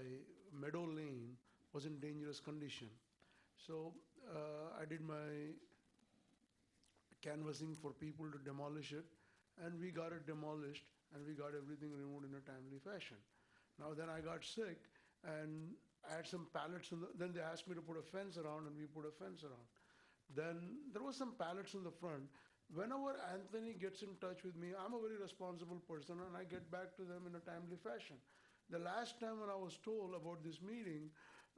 Meadow Lane was in dangerous condition. So I did my canvassing for people to demolish it, and we got it demolished, and we got everything removed in a timely fashion. Now then I got sick, and I had some pallets, then they asked me to put a fence around, and we put a fence around. Then there was some pallets in the front. Whenever Anthony gets in touch with me, I'm a very responsible person, and I get back to them in a timely fashion. The last time when I was told about this meeting,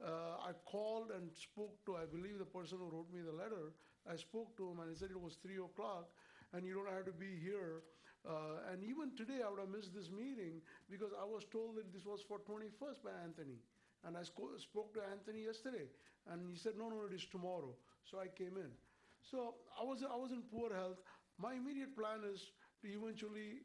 I called and spoke to, I believe, the person who wrote me the letter. I spoke to him, and he said it was 3 o'clock, and you don't have to be here. And even today, I would have missed this meeting because I was told that this was for 21st by Anthony. And I spoke to Anthony yesterday, and he said, no, it is tomorrow. So I came in. So I was in poor health. My immediate plan is to eventually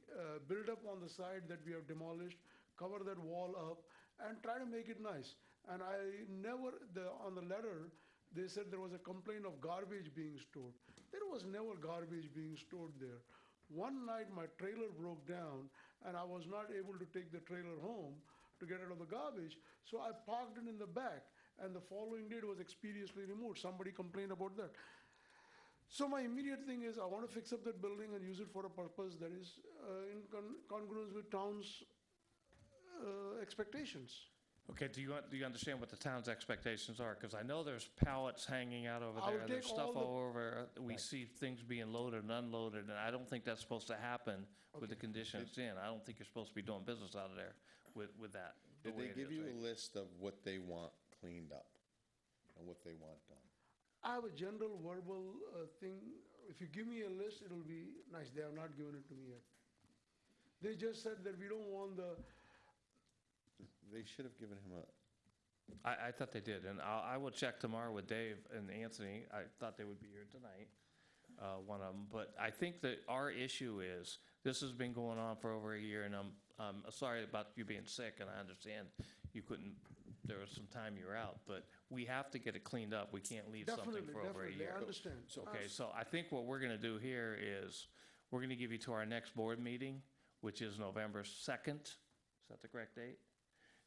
build up on the side that we have demolished, cover that wall up, and try to make it nice. And on the letter, they said there was a complaint of garbage being stored. There was never garbage being stored there. One night my trailer broke down, and I was not able to take the trailer home to get rid of the garbage, so I parked it in the back, and the following day it was expeditiously removed. Somebody complained about that. So my immediate thing is I want to fix up that building and use it for a purpose that is in congruence with town's expectations. Okay, do you understand what the town's expectations are? Because I know there's pallets hanging out over I'll there, there's take stuff all the- all over. We see things being loaded and unloaded, and I don't think that's supposed to happen with the condition it's in. I don't think you're supposed to be doing business out of there with that. the Did way they it give is, you right? a list of what they want cleaned up and what they want done? I have a general verbal thing. If you give me a list, it'll be nice. They have not given it to me yet. They just said that we don't want the, They should have given him a, I thought they did, and I will check tomorrow with Dave and Anthony. I thought they would be here tonight, one of them. But I think that our issue is, this has been going on for over a year, and I'm sorry about you being sick, and I understand you couldn't, there was some time you were out, but we have to get it cleaned up. We can't leave something definitely, for over a definitely, year. I understand. Okay, so I think what we're gonna do here is, we're gonna give you to our next board meeting, which is November 2nd. Is that the correct date?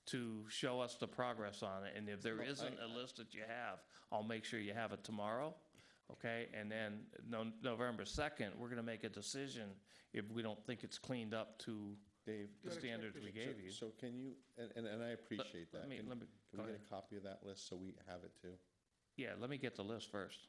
To show us the progress on it, and if there Well, isn't a list that you have, I'll make sure you have it tomorrow, okay? And then, November 2nd, we're gonna make a decision if we don't think it's cleaned up to Dave. the standards we gave you. So can you, and I appreciate that. let me- Can let me- can go we get ahead. a copy of that list so we have it too? Yeah, let me get the list first.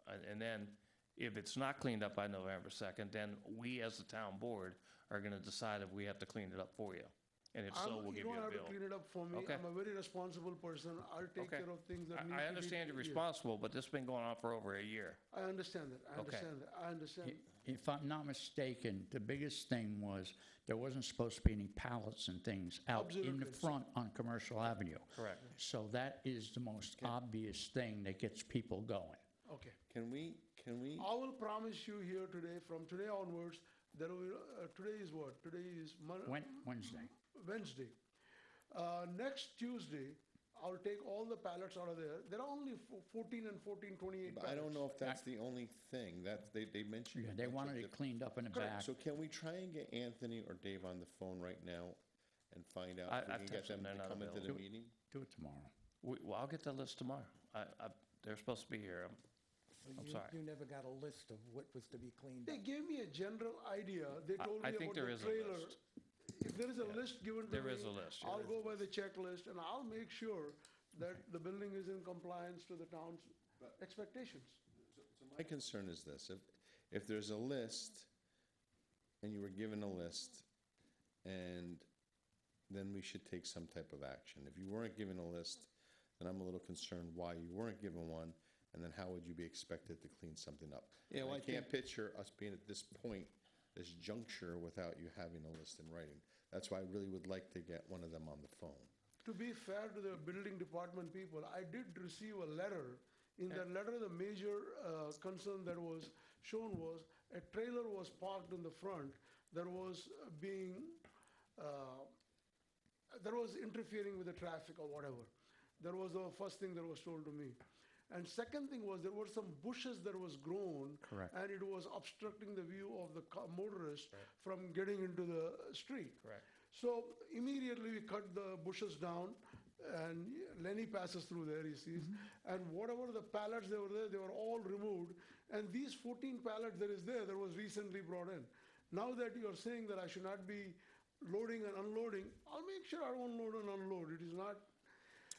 And then, if it's not cleaned up by November 2nd, then we, as the town board, are gonna decide if we have to clean it up for you. And if so, we'll give you don't a have to bill. clean it up for me. Okay. I'm a very responsible person. I'll take Okay. care of things that need to be. I understand you're yes. responsible, but this has been going on for over a year. I understand that. I Okay. understand that. I understand. If I'm not mistaken, the biggest thing was there wasn't supposed to be any pallets and things out in the Absolutely. front on Commercial Avenue. Correct. So that is the most obvious thing that gets people going. Okay. Can we, I will promise you here today, from today onwards, there will, today is what? Today is Wednesday. Wednesday. Next Tuesday, I'll take all the pallets out of there. There are only 14 and 14, 28 but pallets. I don't know if that's the only thing, that, they mentioned. Yeah, they a bunch of wanted it different- cleaned up in the Correct. back. So can we try and get Anthony or Dave on the phone right now and find out I- if we I've can get texted them them, to they're not come into the available. meeting? Do it tomorrow. Well, I'll get the list tomorrow. They're supposed to be here. I'm sorry. You never got a list of what was to be cleaned They up. gave me a general idea. They told I me think about there the is a trailer. list. If there is a list given to me. There is a list, I'll go by the checklist and I'll make sure that the building is in compliance to the town's expectations. So my concern is this, if there's a list, and you were given a list, and then we should take some type of action. If you weren't given a list, then I'm a little concerned why you weren't given one, and then how would you be expected to clean something up? Yeah, well, I I can't think- picture us being at this point, this juncture, without you having a list in writing. That's why I really would like to get one of them on the phone. To be fair to the building department people, I did receive a letter. In that letter, the major concern that was shown was a trailer was parked in the front that was that was interfering with the traffic or whatever. That was the first thing that was told to me. And second thing was there were some bushes that was grown. Correct. And it was obstructing the view of the motorist from getting into the street. Correct. So immediately we cut the bushes down, and Lenny passes through there, he sees. And whatever the pallets they were there, they were all removed. And these 14 pallets that is there, that was recently brought in. Now that you are saying that I should not be loading and unloading, I'll make sure I won't load and unload. It is not.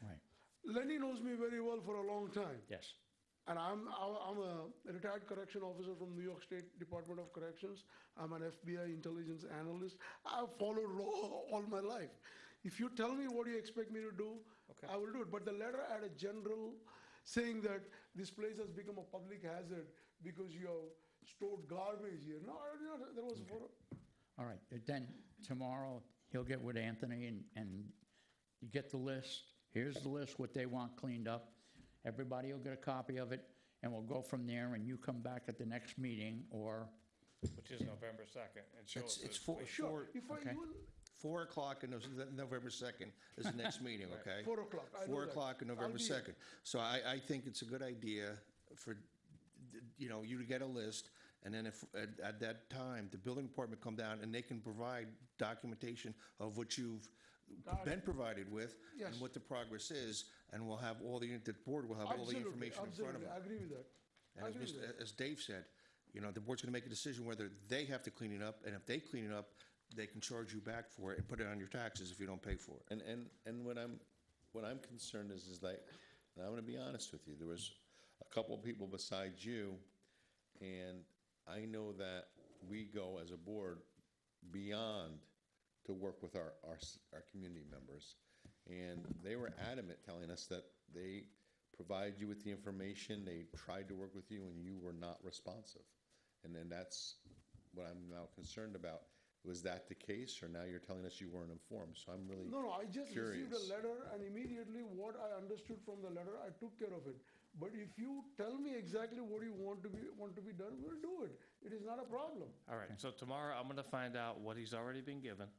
Right. Lenny knows me very well for a long time. Yes. And I'm a retired correction officer from New York State Department of Corrections. I'm an FBI intelligence analyst. I've followed law all my life. If you tell me what you expect me to do, I will do it. But the letter had a general saying that this place has become a public hazard because you have stored garbage here. No, there was All right, then tomorrow, he'll get with Anthony and you get the list. Here's the list, what they want cleaned up. Everybody will get a copy of it, and we'll go from there, and you come back at the next meeting, or, Which is November 2nd, and show us. It's the- Sure. If I Okay. even 4 o'clock on November 2nd is the next meeting, okay? 4 o'clock. I know 4 that. o'clock on I'll November be here. 2nd. So I think it's a good idea for, you to get a list, and then if, at that time, the building department come down and they can provide documentation of what you've been provided with Yes. and what the progress is, and we'll have all the board will have all the Absolutely, information in front of absolutely. them. I agree with that. I And agree with that. as Dave said, the board's gonna make a decision whether they have to clean it up, and if they clean it up, they can charge you back for it and put it on your taxes if you don't pay for it. And what I'm concerned is like, and I'm gonna be honest with you, there was a couple of people besides you, and I know that we go as a board beyond to work with our community members. And they were adamant telling us that they provide you with the information, they tried to work with you, and you were not responsive. And then that's what I'm now concerned about. Was that the case, or now you're telling us you weren't informed? So I'm really No, I just received curious. a letter, and immediately what I understood from the letter, I took care of it. But if you tell me exactly what you want to be done, we'll do it. It is not a problem. All right, so tomorrow I'm gonna find out what he's already been given,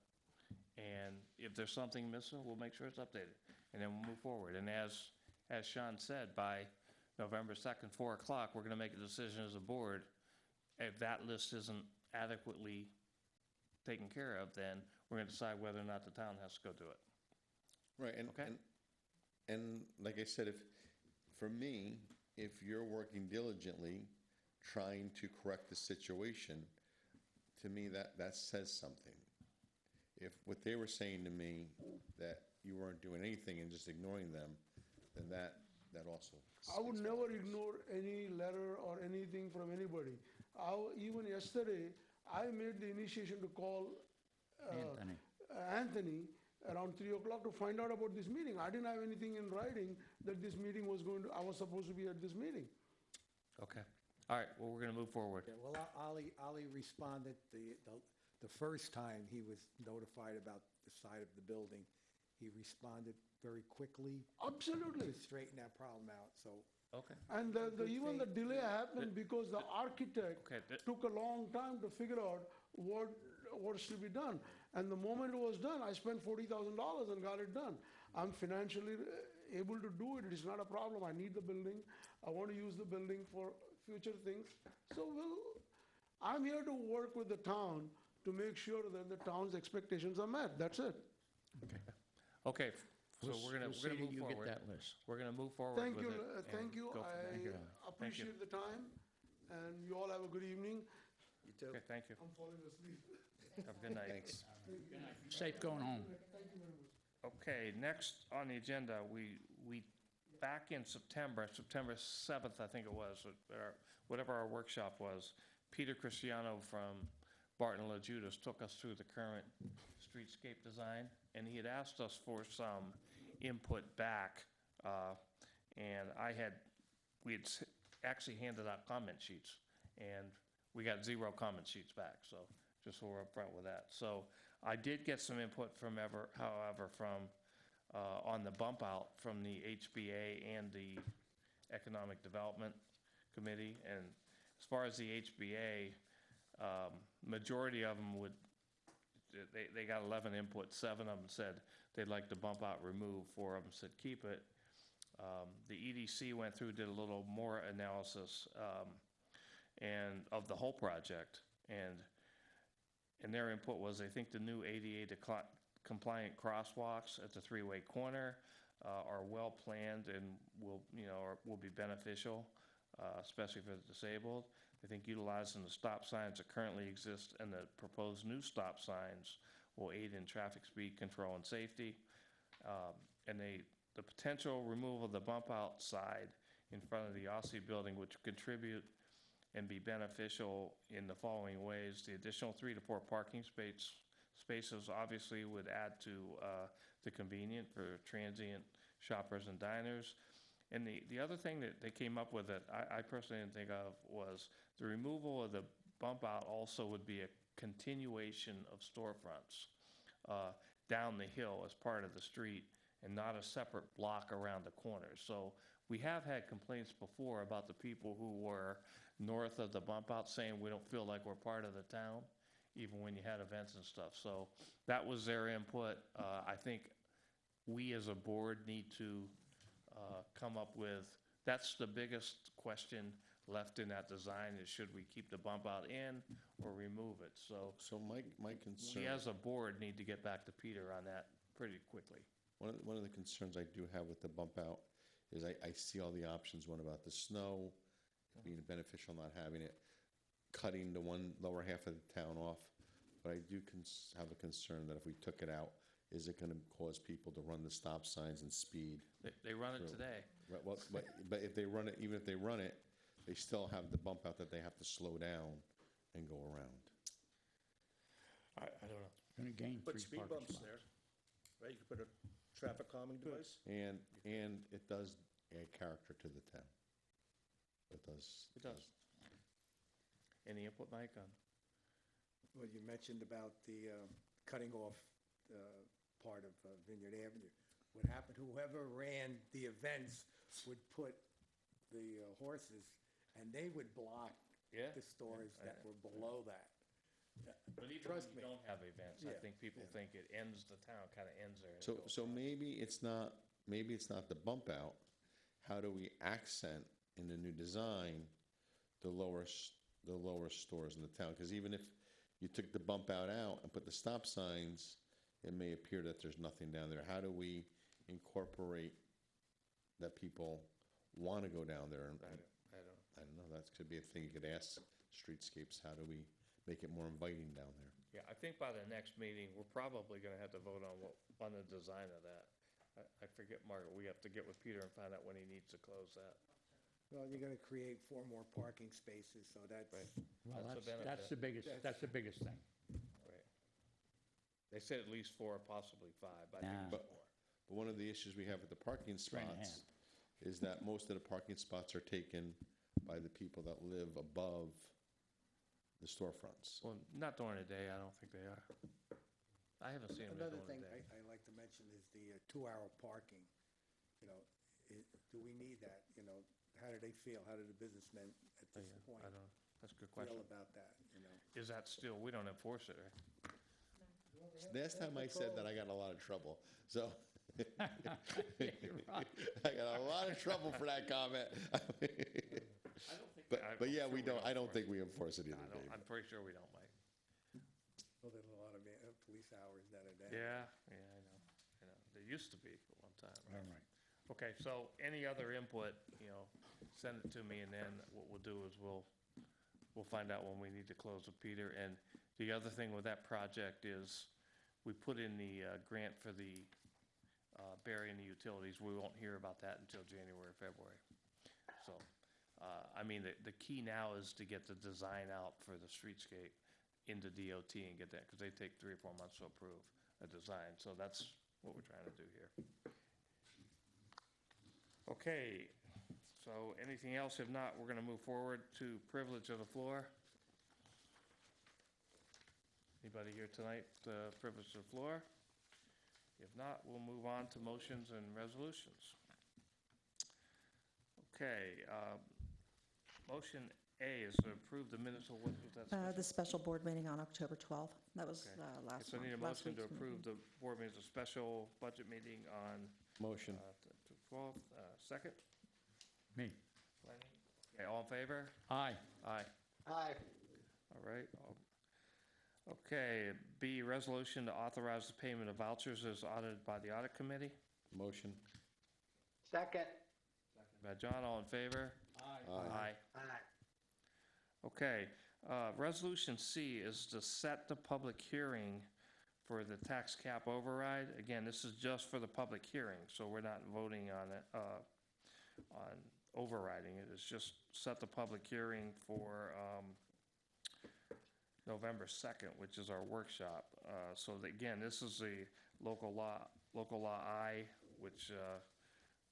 and if there's something missing, we'll make sure it's updated, and then we'll move forward. And as Sean said, by November 2nd, 4 o'clock, we're gonna make a decision as a board. If that list isn't adequately taken care of, then we're gonna decide whether or not the town has to go do it. Right, Okay. and like I said, for me, if you're working diligently, trying to correct the situation, to me, that says something. If what they were saying to me, that you weren't doing anything and just ignoring them, then that also. I would never ignore any letter or anything from anybody. Even yesterday, I made the initiation to call Anthony. Anthony around 3 o'clock to find out about this meeting. I didn't have anything in writing that this meeting was I was supposed to be at this meeting. Okay. All right, well, we're going to move forward. Yeah, well, Ali responded the first time he was notified about the side of the building. He responded very quickly Absolutely. to straighten that problem out, so. Okay. And even the delay happened because the architect Okay, took a long time to figure out what should be done. And the moment it was done, I spent $40,000 and got it done. I'm financially able to do it. It is not a problem. I need the building. I want to use the building for future things. So I'm here to work with the town to make sure that the town's expectations are met. That's it. Okay, so We'll we're going see to that move you get forward. that list. We're going to move forward Thank with you. it. Thank and you. go from there. I Thank you. appreciate the time, and you all have a good evening. You too. Okay, thank you. I'm falling asleep. Have a good night. Thanks. Safe going home. Thank you very much. Okay, next on the agenda, we back in September 7th, I think it was, whatever our workshop was, Peter Cristiano from Barton La Judas took us through the current streetscape design, and he had asked us for some input back, and we had actually handed out comment sheets, and we got 0 comment sheets back, so just so we're upfront with that. So I did get some input however, from on the bump out from the HBA and the Economic Development Committee. And as far as the HBA, majority of them they got 11 input. 7 of them said they'd like the bump out removed. 4 of them said keep it. The EDC went through, did a little more analysis and of the whole project, and their input was they think the new ADA compliant crosswalks at the 3-way corner are well planned and will be beneficial, especially for the disabled. They think utilizing the stop signs that currently exist and the proposed new stop signs will aid in traffic speed control and safety. And the potential removal of the bump out side in front of the Aussie building would contribute and be beneficial in the following ways. The additional 3 to 4 parking spaces obviously would add to the convenience for transient shoppers and diners. And the other thing that they came up with that I personally didn't think of was the removal of the bump out also would be a continuation of storefronts down the hill as part of the street and not a separate block around the corner. So we have had complaints before about the people who were north of the bump out saying we don't feel like we're part of the town, even when you had events and stuff. So that was their input. I think we as a board need to come up with, that's the biggest question left in that design is should we keep the bump out in or remove it? So my concern. We as a board need to get back to Peter on that pretty quickly. One of the concerns I do have with the bump out is I see all the options, one about the snow, being beneficial, not having it, cutting the one lower half of the town off. But I do have a concern that if we took it out, is it gonna cause people to run the stop signs and speed? They run it through? today. Right, well, but if they run it, even if they run it, they still have the bump out that they have to slow down and go around. I don't know. Gonna gain 3 Put speed parking bumps spots. there, right? You could put a traffic calming device. And it does add character to the town. It does. It does. Any input, Mike, on? Well, you mentioned about the cutting off part of Vineyard Avenue. What happened, whoever ran the events would put the horses, and they would block Yeah. the stores that were below that. But even Trust when me. you don't have events, I Yeah, think people think it ends, the town kind of ends there. and it So, goes so on. maybe it's not the bump out. How do we accent in the new design the lower stores in the town? Because even if you took the bump out and put the stop signs, it may appear that there's nothing down there. How do we incorporate that people want to go down there? And I don't know. That could be a thing you could ask Streetscapes. How do we make it more inviting down there? Yeah, I think by the next meeting, we're probably gonna have to vote on the design of that. I forget, Margaret, we have to get with Peter and find out when he needs to close that. Well, you're gonna create 4 more parking spaces, so that's. Right. Well, That's a that's benefit. the biggest thing. Right. They said at least 4, possibly 5, but I think Nah. it's 4. But one of the issues we have with the parking 3.5. spots is that most of the parking spots are taken by the people that live above the storefronts. Well, not during the day, I don't think they are. I haven't seen them Another during thing the day. I like to mention is the 2-hour parking. You know, do we need that? You know, how do they feel? How do the businessmen at Oh, this yeah, point I don't, that's a good feel question. about that, you know? Is that still, we don't enforce it, right? Last time I said that, I got in a lot of trouble, so. You're right. I got a lot of trouble for that comment. I don't think. But yeah, we don't, I don't think we enforce it I either, don't, Dave. I'm pretty sure we don't, Mike. Well, there's a lot of police hours that are there. Yeah, I know. There used to be at one time. All right. Okay, so any other input, send it to me, and then what we'll do is we'll find out when we need to close with Peter. And the other thing with that project is, we put in the grant for the burying the utilities. We won't hear about that until January, February. So, I mean, the key now is to get the design out for the streetscape into DOT and get that, because they take 3 or 4 months to approve a design. So that's what we're trying to do here. Okay, so anything else? If not, we're gonna move forward to privilege of the floor. Anybody here tonight, privilege of the floor? If not, we'll move on to motions and resolutions. Okay, motion A is to approve the minutes of what was that? special? The special board meeting on October 12th. That was Okay. last So I need a month, last motion to week's approve meeting. the board meeting, the special budget meeting on Motion. the 12th. Second? Me. Lenny? Okay, all in favor? Aye. Aye. Aye. All right. Okay, B, resolution to authorize the payment of vouchers as audited by the audit committee. Motion. Second. By John, all in favor? Aye. Aye. Okay, resolution C is to set the public hearing for the tax cap override. Again, this is just for the public hearing, so we're not voting on it, on overriding it. It's just set the public hearing for, November 2nd, which is our workshop. So again, this is the local law I, which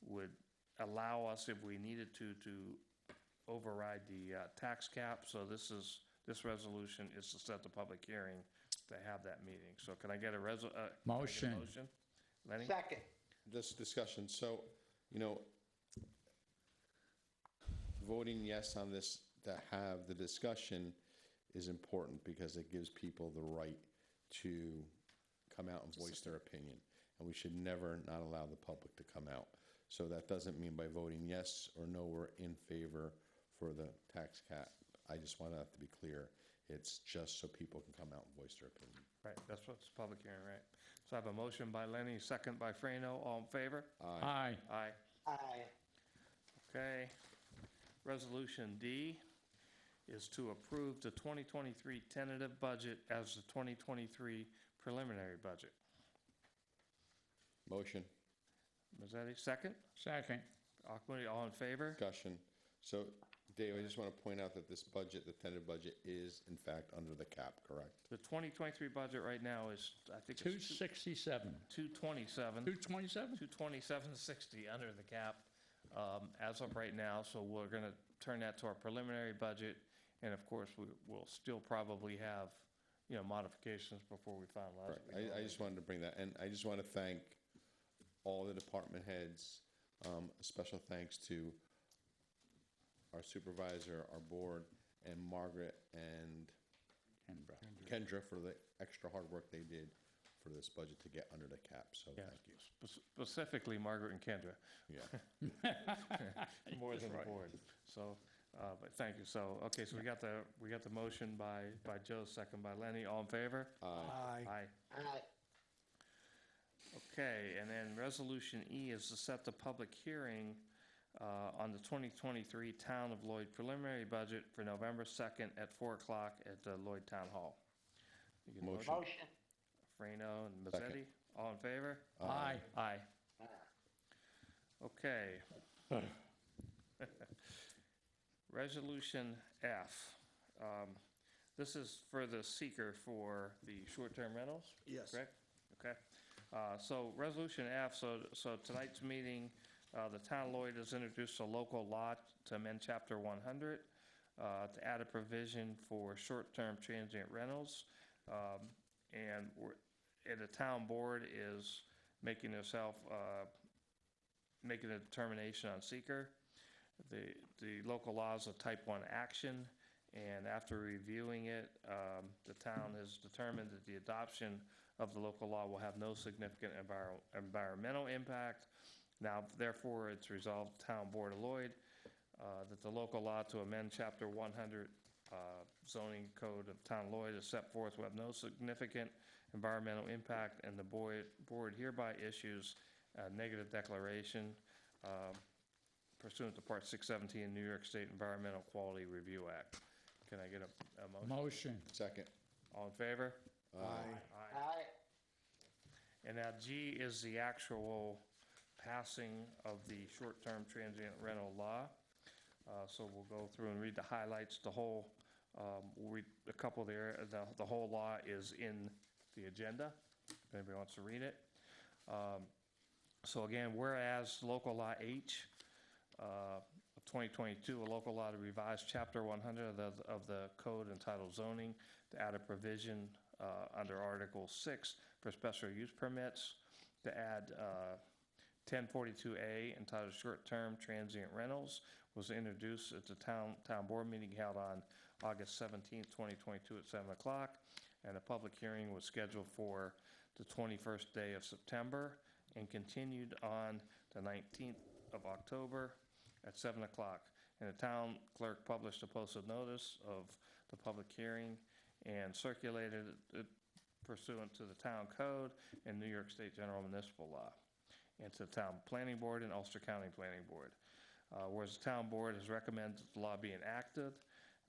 would allow us, if we needed to override the tax cap. So this resolution is to set the public hearing to have that meeting. So can I get a Motion. motion? Lenny? Second. Just discussion, so, voting yes on this, to have the discussion is important because it gives people the right to come out and voice their opinion. And we should never not allow the public to come out. So that doesn't mean by voting yes or no, we're in favor for the tax cap. I just want that to be clear. It's just so people can come out and voice their opinion. Right, that's what's public hearing, right? So I have a motion by Lenny, second by Frano. All in favor? Aye. Aye. Aye. Okay. Resolution D is to approve the 2023 tentative budget as the 2023 preliminary budget. Motion. Mazzetti, second. Second. Aquity, all in favor? Discussion. So, Dave, I just want to point out that this budget, the tentative budget, is in fact under the cap, correct? The 2023 budget right now is, I think it's 267. 227. 227? 227.60 under the cap as of right now. So we're going to turn that to our preliminary budget. And of course, we'll still probably have, modifications before we finalize it. Correct. I just wanted to bring that, and I just want to thank all the department heads. A special thanks to our supervisor, our board, and Margaret and Kendra for the extra hard work they did for this budget to get under the cap, so Yeah, thank you. specifically Margaret and Kendra, Yeah. more than the board. So, but thank you. So, okay, so we got the motion by Joe, second by Lenny. All in favor? Aye. Aye. Aye. Okay, and then Resolution E is to set the public hearing on the 2023 Town of Lloyd preliminary budget for November 2nd at 4 o'clock at the Lloyd Town Hall. You get a Motion. Motion. Frano and Second. Mazzetti, all in favor? Aye. Aye. Aye. Okay. Resolution F. This is for the seeker for the short-term rentals? Yes. Correct? Okay. So Resolution F, so tonight's meeting, the town of Lloyd has introduced a local law to amend Chapter 100 to add a provision for short-term transient rentals. And the town board is making itself, making a determination on seeker. The local law is a type 1 action, and after reviewing it, the town has determined that the adoption of the local law will have no significant environmental impact. Now, therefore, it's resolved, Town Board of Lloyd, that the local law to amend Chapter 100 zoning code of Town of Lloyd is set forth will have no significant environmental impact, and the board hereby issues a negative declaration pursuant to Part 617 New York State Environmental Quality Review Act. Can I get a motion? Motion. Second. All in favor? Aye. Aye. And now G is the actual passing of the short-term transient rental law. So we'll go through and read the highlights. The whole, we'll read a couple there. The whole law is in the agenda, if anybody wants to read it. So again, whereas local law H of 2022, a local law to revise Chapter 100 of the code entitled zoning to add a provision under Article 6 for special use permits, to add 1042A entitled short-term transient rentals, was introduced at the town board meeting held on August 17th, 2022 at 7 o'clock, and a public hearing was scheduled for the 21st day of September and continued on the 19th of October at 7 o'clock. And the town clerk published a posted notice of the public hearing and circulated it pursuant to the town code and New York State General Municipal Law, and to the town planning board and Ulster County Planning Board. Whereas the town board has recommended the law be enacted,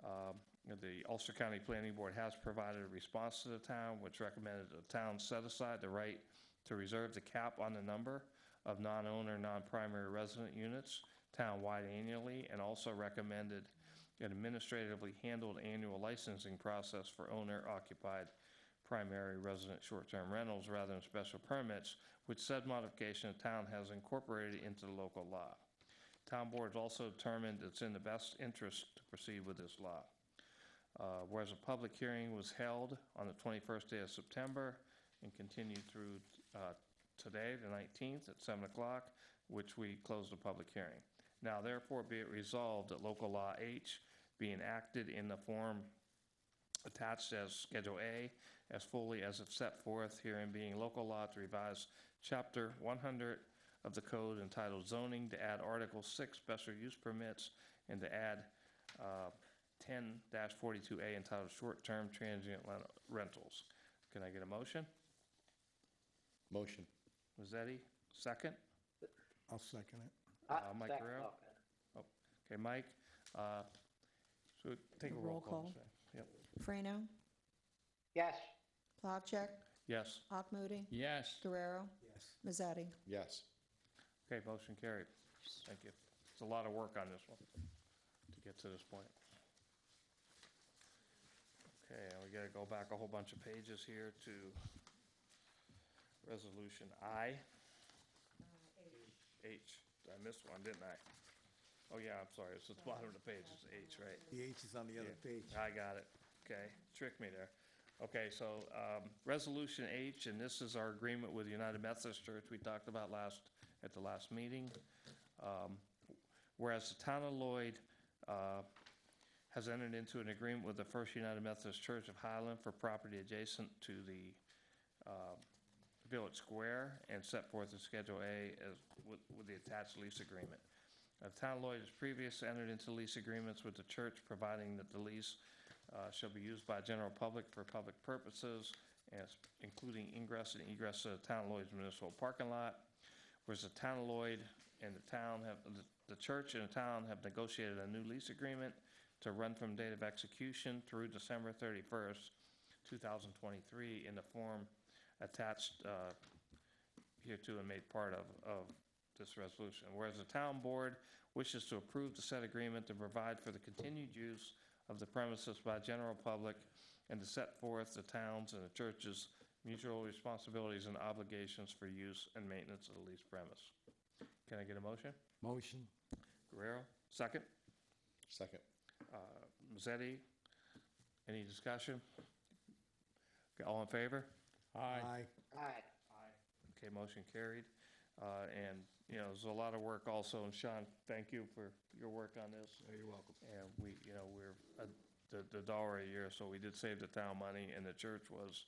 the Ulster County Planning Board has provided a response to the town, which recommended the town set aside the right to reserve the cap on the number of non-owner, non-primary resident units town-wide annually, and also recommended an administratively handled annual licensing process for owner-occupied primary resident short-term rentals rather than special permits, which said modification the town has incorporated into the local law. Town board has also determined it's in the best interest to proceed with this law. Whereas a public hearing was held on the 21st day of September and continued through today, the 19th, at 7 o'clock, which we closed the public hearing. Now, therefore, be it resolved that local law H be enacted in the form attached as Schedule A, as fully as it's set forth herein being local law to revise Chapter 100 of the code entitled zoning, to add Article 6 special use permits, and to add 10-42A entitled short-term transient rentals. Can I get a motion? Motion. Mazzetti, second? I'll second it. Mike Second, Guerrero? okay. Okay, Mike, so take a roll call. Yep. Frano, Yes. Plavcheck, Yes. Akmoody, Yes. Guerrero, Yes. Mazzetti. Yes. Okay, motion carried. Thank you. It's a lot of work on this one to get to this point. Okay, and we gotta go back a whole bunch of pages here to Resolution I. H. I missed one, didn't I? Oh, yeah, I'm sorry, it's at the bottom of the page, it's H, right? The H is on the other page. I got it. Okay, tricked me there. Okay, so Resolution H, and this is our agreement with United Methodist Church we talked about at the last meeting. Whereas the town of Lloyd has entered into an agreement with the First United Methodist Church of Highland for property adjacent to the Village Square, and set forth in Schedule A as with the attached lease agreement. The town of Lloyd has previously entered into lease agreements with the church, providing that the lease shall be used by general public for public purposes, including ingress and egress to the town of Lloyd's municipal parking lot. Whereas the town of Lloyd and the church and the town have negotiated a new lease agreement to run from date of execution through December 31st, 2023, in the form attached hereto and made part of this resolution. Whereas the town board wishes to approve the said agreement to provide for the continued use of the premises by general public and to set forth the town's and the church's mutual responsibilities and obligations for use and maintenance of the leased premise. Can I get a motion? Motion. Guerrero, second. Second. Mazzetti, any discussion? Okay, all in favor? Aye. Aye. Okay, motion carried. And, you know, there's a lot of work also, and Sean, thank you for your work on this. You're welcome. And we, you know, we're the dollar a year, so we did save the town money, and the church was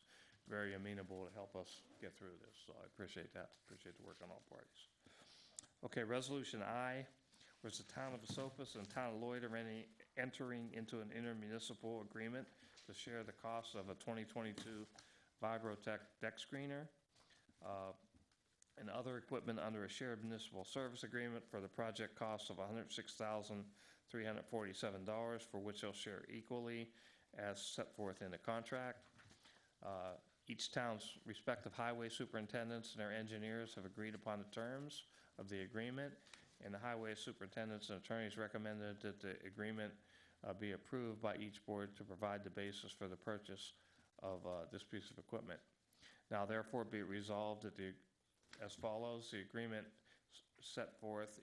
very amenable to help us get through this. So I appreciate that. Appreciate the work on all parties. Okay, Resolution I, whereas the town of Esopus and town of Lloyd are entering into an intermunicipal agreement to share the cost of a 2022 Vibrotech deck screener and other equipment under a shared municipal service agreement for the project cost of $106,347, for which they'll share equally as set forth in the contract. Each town's respective highway superintendents and their engineers have agreed upon the terms of the agreement, and the highway superintendents and attorneys recommended that the agreement be approved by each board to provide the basis for the purchase of this piece of equipment. Now therefore be it resolved that as follows: the agreement set forth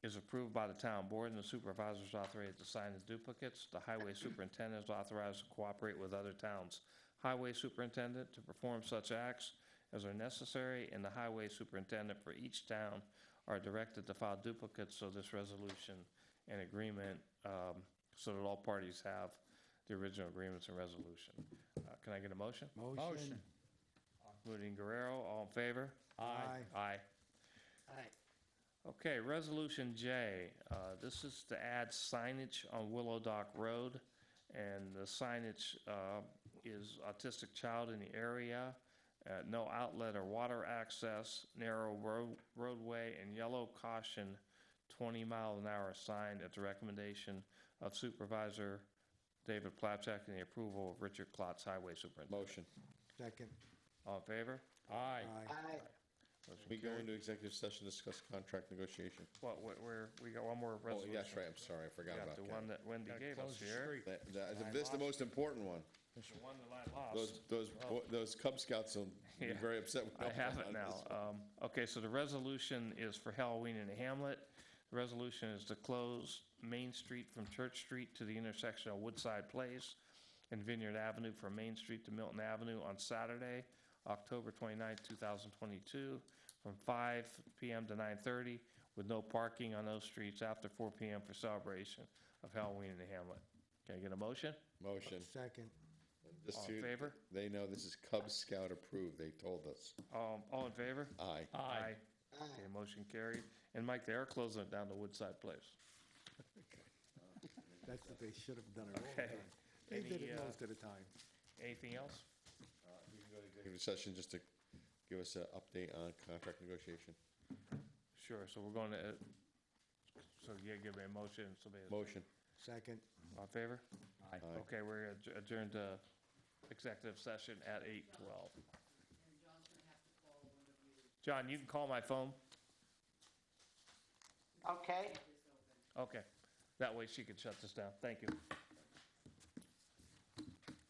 is approved by the town board, and the supervisor is authorized to sign the duplicates. The highway superintendent is authorized to cooperate with other towns' highway superintendent to perform such acts as are necessary, and the highway superintendent for each town are directed to file duplicates of this resolution and agreement, so that all parties have the original agreements and resolution. Can I get a motion? Motion. Moving Guerrero, all in favor? Aye. Aye. Aye. Okay, Resolution J, this is to add signage on Willow Dock Road, and the signage is autistic child in the area, no outlet or water access, narrow roadway, and yellow caution 20-mile-an-hour sign at the recommendation of Supervisor David Plapchak and the approval of Richard Klotz, Highway Superintendent. Motion. Second. All in favor? Aye. Aye. Motion We go carried. into executive session, discuss contract negotiation. What, we got one more Oh, resolution. yes, right, I'm sorry, I We forgot got about the that. one that Wendy gave us here. This is the most important one. The one that I lost. Those Cub Scouts will be Yeah. very upset with I us have it on now. this. Okay, so the resolution is for Halloween in the Hamlet. The resolution is to close Main Street from Church Street to the intersection of Woodside Place and Vineyard Avenue from Main Street to Milton Avenue on Saturday, October 29, 2022, from 5 p.m. to 9:30, with no parking on those streets after 4 p.m. for celebration of Halloween in the Hamlet. Can I get a motion? Motion. Second. Just All in to- favor? They know this is Cub Scout approved, they told us. All in favor? Aye. Aye. Okay, motion carried. And Mike, they are closing it down to Woodside Place. That's what they should have done it all Okay. the time. They did Any, it most of the time. Anything else? We can go to executive session just to give us an update on contract negotiation. Sure, so we're going to, so you give me a motion, somebody, Motion. Second. all in favor? Aye. Aye. Okay, we're adjourned to executive session at 8:12. And John's gonna have to call one of you John, you can call my phone? Okay. this open. Okay, that way she can shut this down. Thank you.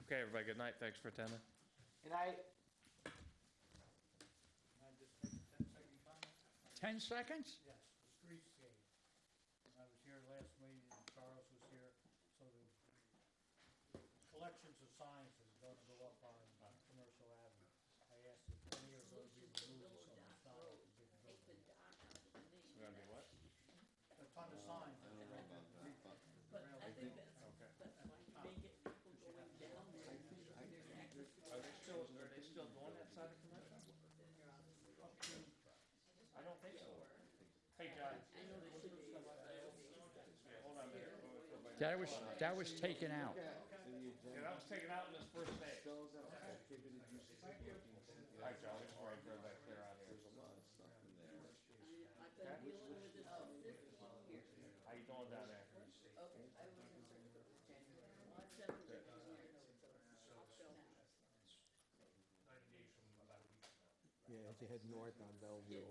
Okay, everybody, good night, thanks for attending. Good night. 10 seconds? Yes, the streetscape. I was here last meeting, and Charles was here, so the collections of signs is going to go up on Commercial Avenue. I asked if any are going to be removed, so it's not like a big building. We're gonna do what? A ton of signs. Are they still doing that side of commercial? I don't think so. Hey, John. Hold on a minute. That was taken out. Yeah, that was taken out in this first day. All right, John, we just want to back clear out here. How you doing down there? Yeah, as you head north on Bellevue.